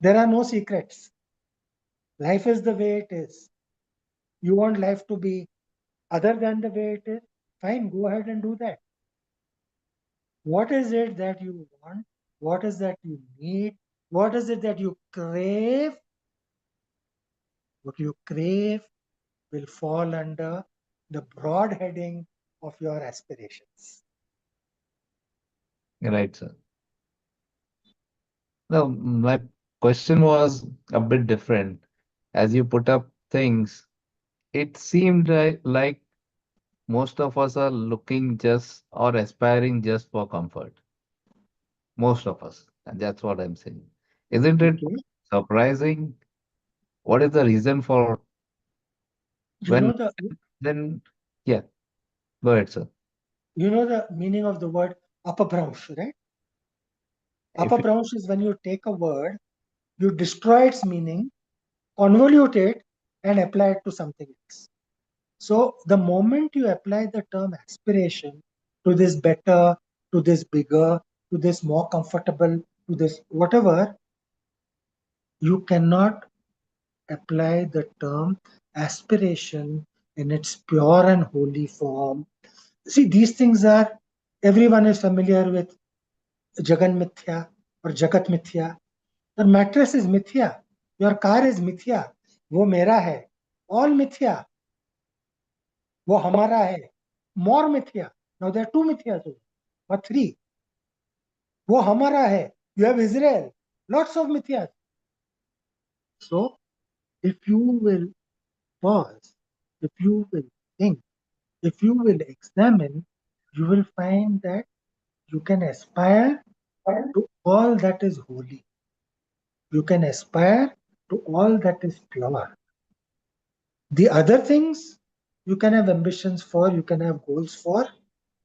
There are no secrets. Life is the way it is. You want life to be other than the way it is? Fine, go ahead and do that. What is it that you want? What is that you need? What is it that you crave? What you crave will fall under the broad heading of your aspirations. Right, sir. Now, my question was a bit different. As you put up things, it seemed like most of us are looking just or aspiring just for comfort. Most of us. And that's what I'm saying. Isn't it Okay. surprising? What is the reason for You when know the then? Yeah, go ahead, sir. you know the meaning of the word apabhransh, right? If you, Apabhransh is when you take a word, you destroy its meaning, convolute it, and apply it to something else. So the moment you apply the term aspiration to this better, to this bigger, to this more comfortable, to this whatever, you cannot apply the term aspiration in its pure and holy form. See, these things are, everyone is familiar with Jagan Mithya or Jagat Mithya. Your mattress is Mithya. Your car is Mithya. वो मेरा है. All Mithya. वो हमारा है. More Mithya. Now there are two Mithyas or three. वो हमारा है. You have Israel. Lots of Mithyas. So if you will pause, if you will think, if you will examine, you will find that you can aspire to all that is holy. You can aspire to all that is pure. The other things you can have ambitions for, you can have goals for,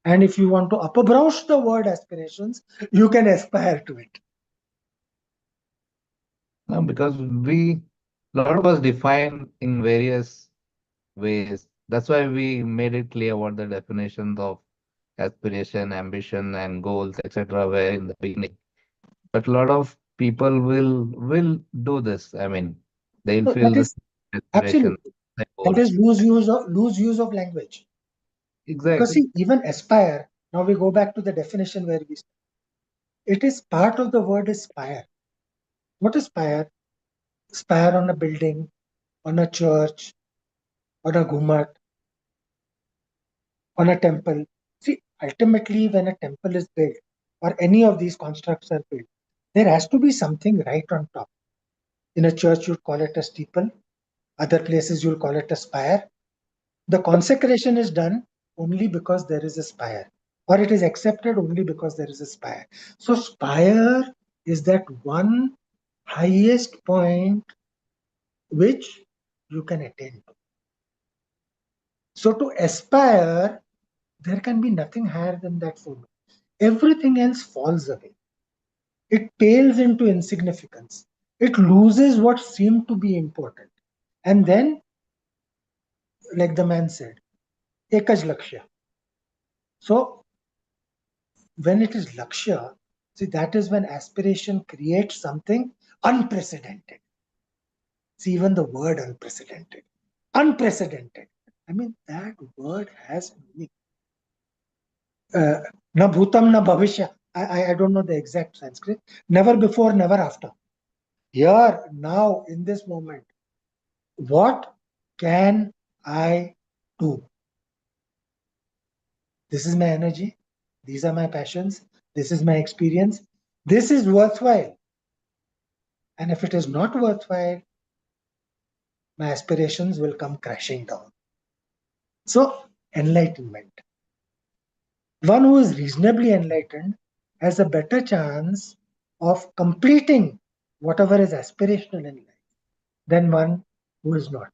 and if you want to upbrush the word aspirations, you can aspire to it. no, because a lot of us define in various ways. That's why we made it clear what the definitions of aspiration, ambition, and goals, etc., were in the beginning. But a lot of people will do this. I mean, they'll So feel this. aspiration, Absolutely. that That is goals. lose use of language. Because Exactly. see, even aspire, now we go back to the definition where we started. It is part of the word aspire. What is spire? Spire on a building, on a church, on a gumat, on a temple. See, ultimately, when a temple is built or any of these constructs are built, there has to be something right on top. In a church, you'd call it a steeple. Other places, you'll call it a spire. The consecration is done only because there is a spire, or it is accepted only because there is a spire. So, spire is that one highest point which you can attain to. So, to aspire, there can be nothing higher than that for me. Everything else falls away. It pales into insignificance. It loses what seemed to be important. And then, like the man said, ekaj lakshya. So, when it is lakshya, see, that is when aspiration creates something unprecedented. See, even the word unprecedented. Unprecedented. I mean, that word has meaning. Na bhutam, na bhavishya. I don't know the exact Sanskrit. Never before, never after. Here, now, in this moment, what can I do? This is my energy. These are my passions. This is my experience. This is worthwhile. And if it is not worthwhile, my aspirations will come crashing down. So, enlightenment. One who is reasonably enlightened has a better chance of completing whatever is aspirational in life than one who is not.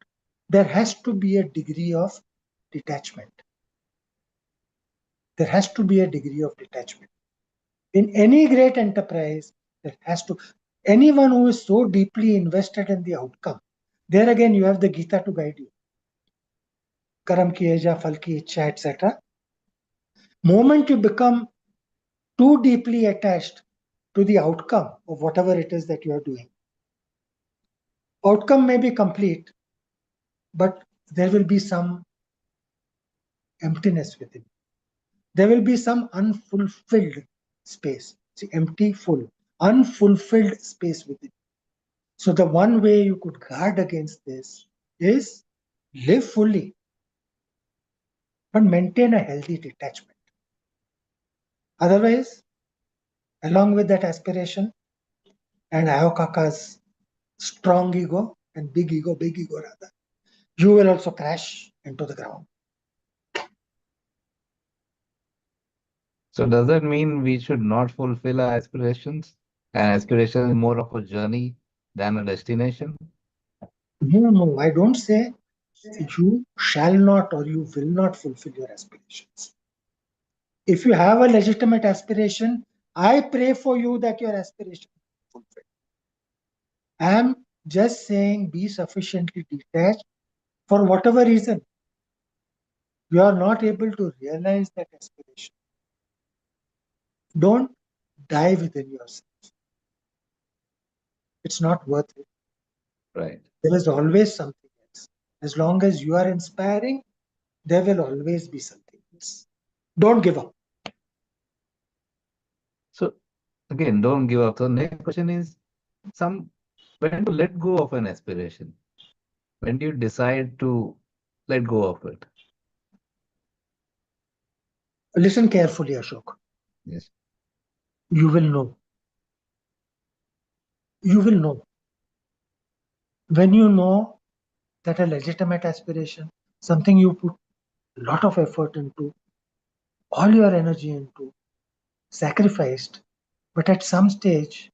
There has to be a degree of detachment. There has to be a degree of detachment. In any great enterprise, there has to, anyone who is so deeply invested in the outcome, there again you have the Gita to guide you. Karam ki eja, phal ki ichha, etc. Moment you become too deeply attached to the outcome of whatever it is that you are doing, outcome may be complete, but there will be some emptiness within. There will be some unfulfilled space. See, empty, full, unfulfilled space within. So the one way you could guard against this is live fully, but maintain a healthy detachment. Otherwise, along with that aspiration and Ayokaka's strong ego and big ego rather, you will also crash into the ground. So does that mean we should not fulfill our aspirations? And aspiration is more of a journey than a destination? No, I don't say you shall not or you will not fulfill your aspirations. If you have a legitimate aspiration, I pray for you that your aspiration be fulfilled. I am just saying be sufficiently detached for whatever reason you are not able to realize that aspiration. Don't die within yourself. It's not worth it. Right. There is always something else. As long as you are inspiring, there will always be something else. Don't give up. So again, don't give up. So next question is some when to let go of an aspiration? When do you decide to let go of it? Listen carefully, Ashok. Yes. You will know. You will know. When you know that a legitimate aspiration, something you put a lot of effort into, all your energy into, sacrificed, but at some stage,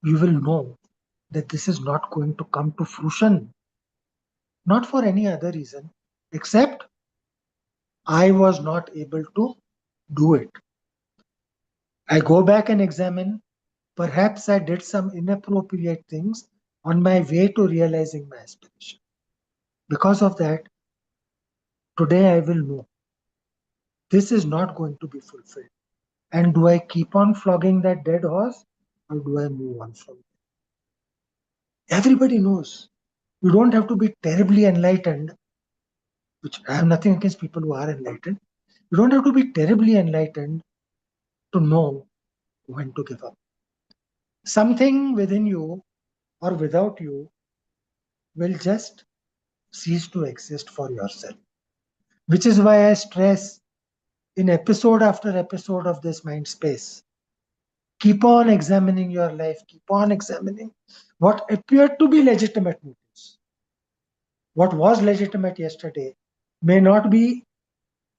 you will know that this is not going to come to fruition, not for any other reason, except I was not able to do it. I go back and examine. Perhaps I did some inappropriate things on my way to realizing my aspiration. Because of that, today I will know this is not going to be fulfilled. And do I keep on flogging that dead horse or do I move on from it? Everybody knows You don't have to be terribly enlightened, which I have nothing against people who are enlightened. You don't have to be terribly enlightened to know when to give up. Something within you or without you will just cease to exist for yourself. Which is why I stress in episode after episode of this mind space. Keep on examining your life, keep on examining what appeared to be legitimate motives. What was legitimate yesterday may not be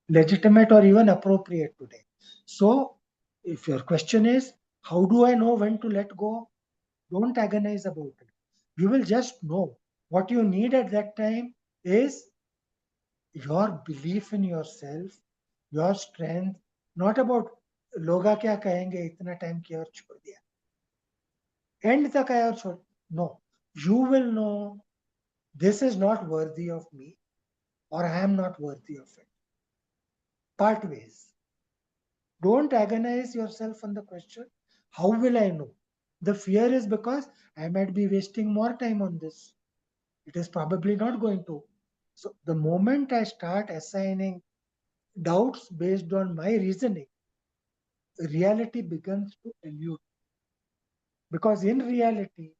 legitimate or even appropriate today. So, if your question is, how do I know when to let go? Don't agonize about it. You will just know. What you need at that time is your belief in yourself, your strength, not about लोगा क्या कहेंगे इतना time किया और छोड़ दिया and तक आया और छोड़ no you will know this is not worthy of me or I am not worthy of it. Part ways. Don't agonize yourself on the question, how will I know? The fear is because I might be wasting more time on this. It is probably not going to. So the moment I start assigning doubts based on my reasoning, reality begins to elude. Because in reality,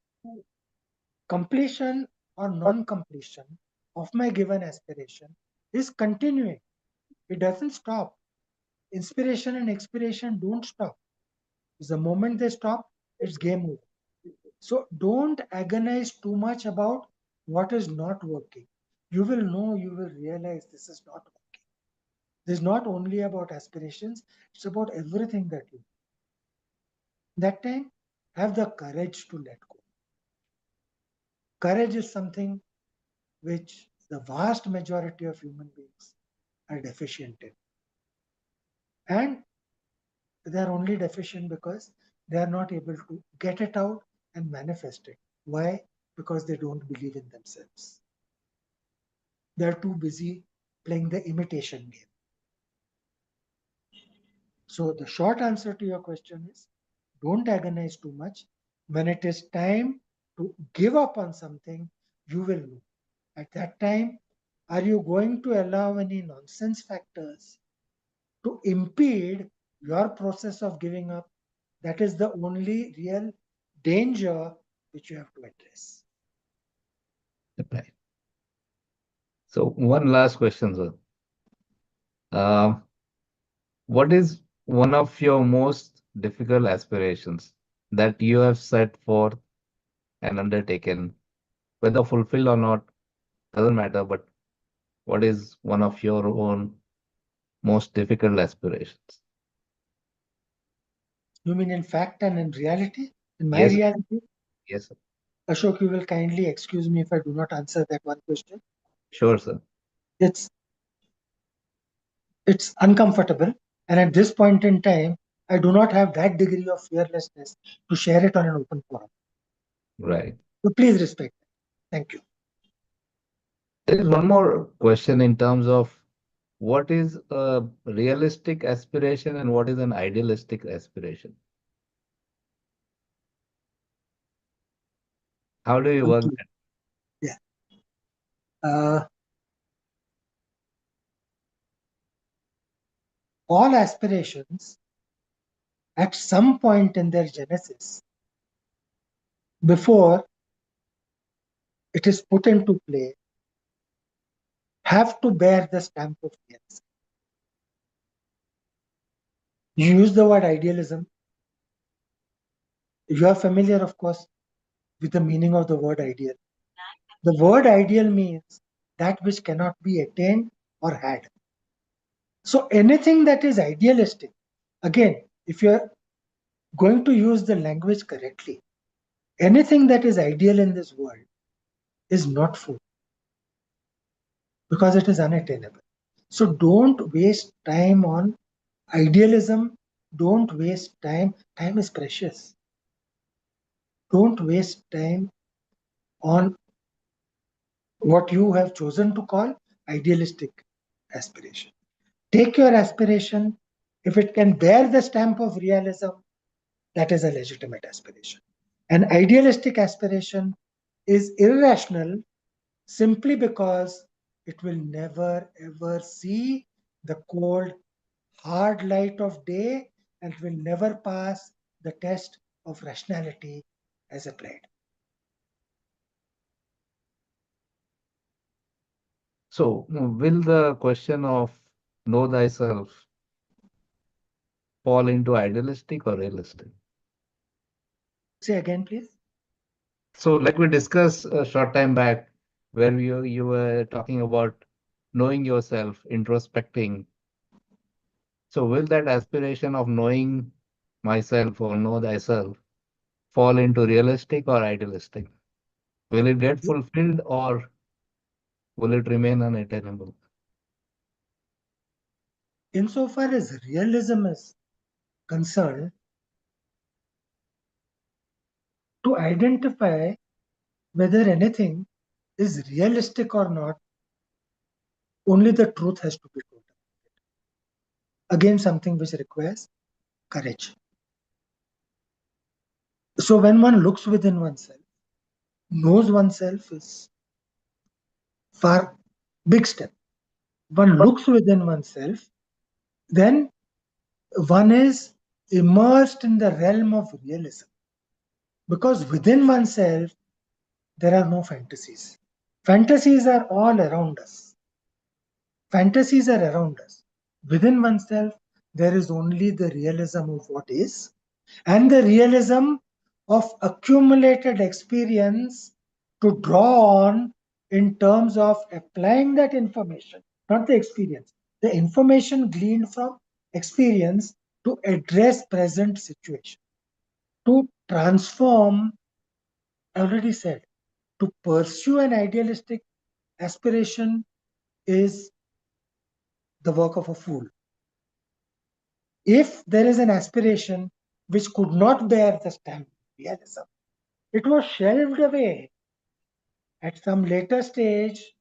completion or non-completion of my given aspiration is continuing. It doesn't stop. Inspiration and expiration don't stop. The moment they stop, it's game over. So don't agonize too much about what is not working. You will know, you will realize this is not working. This is not only about aspirations, it's about everything that you do. That time, have the courage to let go. Courage is something which the vast majority of human beings are deficient in. And they are only deficient because they are not able to get it out and manifest it. Why? Because they don't believe in themselves. They're too busy playing the imitation game. So the short answer to your question is don't agonize too much. When it is time to give up on something, you will know. At that time, are you going to allow any nonsense factors to impede your process of giving up? That is the only real danger which you have to address. Right. So one last question, sir. Um, what is one of your most difficult aspirations that you have set forth and undertaken, whether fulfilled or not, doesn't matter, but what is one of your own most difficult aspirations? You mean in fact and in reality? In my Yes, reality? yes, sir. Ashok, you will kindly excuse me if I do not answer that one question. Sure, sir. It's uncomfortable, and at this point in time, I do not have that degree of fearlessness to share it on an open forum. Right. So please respect that. Thank you. There is one more question in terms of what is a realistic aspiration and what is an idealistic aspiration? How do you work Okay. that? Yeah. Uh, all aspirations at some point in their genesis, before it is put into play, have to bear the stamp of realism. You use the word idealism. You are familiar, of course, with the meaning of the word ideal. The word ideal means that which cannot be attained or had. So anything that is idealistic, again, if you're going to use the language correctly, anything that is ideal in this world is not full because it is unattainable. So don't waste time on idealism. Don't waste time. Time is precious. Don't waste time on what you have chosen to call idealistic aspiration. Take your aspiration. If it can bear the stamp of realism, that is a legitimate aspiration. An idealistic aspiration is irrational simply because it will never ever see the cold, hard light of day and will never pass the test of rationality as applied. So, will the question of know thyself fall into idealistic or realistic? Say again, please. So, like we discussed a short time back, where you were talking about knowing yourself, introspecting. So, will that aspiration of knowing myself or know thyself fall into realistic or idealistic? Will it get fulfilled or will it remain unattainable? Insofar as realism is concerned, to identify whether anything is realistic or not, only the truth has to be told. Again, something which requires courage. So, when one looks within oneself, knows oneself is far big step. One looks within oneself, then one is immersed in the realm of realism. Because within oneself, there are no fantasies. Fantasies are all around us. Fantasies are around us. Within oneself, there is only the realism of what is and the realism of accumulated experience to draw on in terms of applying that information, not the experience, the information gleaned from experience to address present situation, to transform, I already said, to pursue an idealistic aspiration is the work of a fool. If there is an aspiration which could not bear the stamp of realism, it was shelved away at some later stage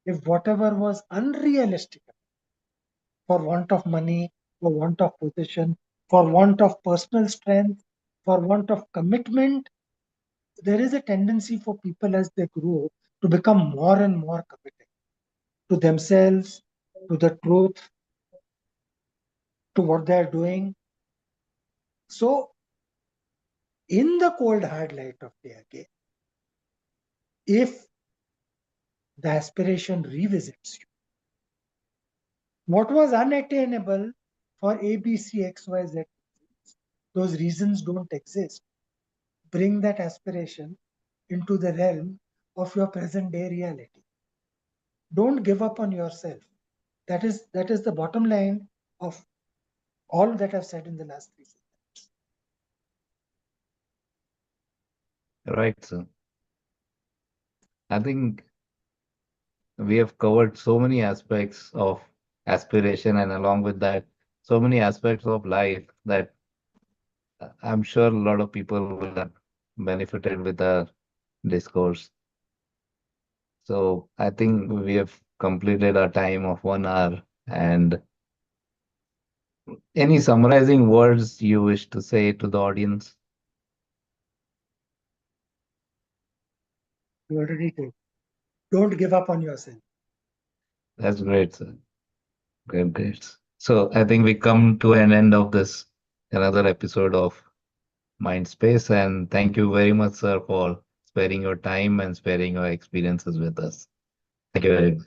if whatever was unrealistic for want of money, for want of position, for want of personal strength, for want of commitment, there is a tendency for people as they grow to become more and more committed to themselves, to the truth, to what they are doing. So, in the cold hard light of day again, if the aspiration revisits you, what was unattainable for A, B, C, X, Y, Z, those reasons don't exist. Bring that aspiration into the realm of your present day reality. Don't give up on yourself. That is the bottom line of all that I've said in the last 3 minutes. Right, sir. I think we have covered so many aspects of aspiration, and along with that, so many aspects of life that I'm sure a lot of people will have benefited with our discourse. So I think we have completed our time of 1 hour. And any summarizing words you wish to say to the audience? You already did. Don't give up on yourself. That's great, sir. Great, great. So I think we come to an end of this another episode of MindSpace, and thank you very much, sir, for sparing your time and sparing your experiences with us. Thank you very much.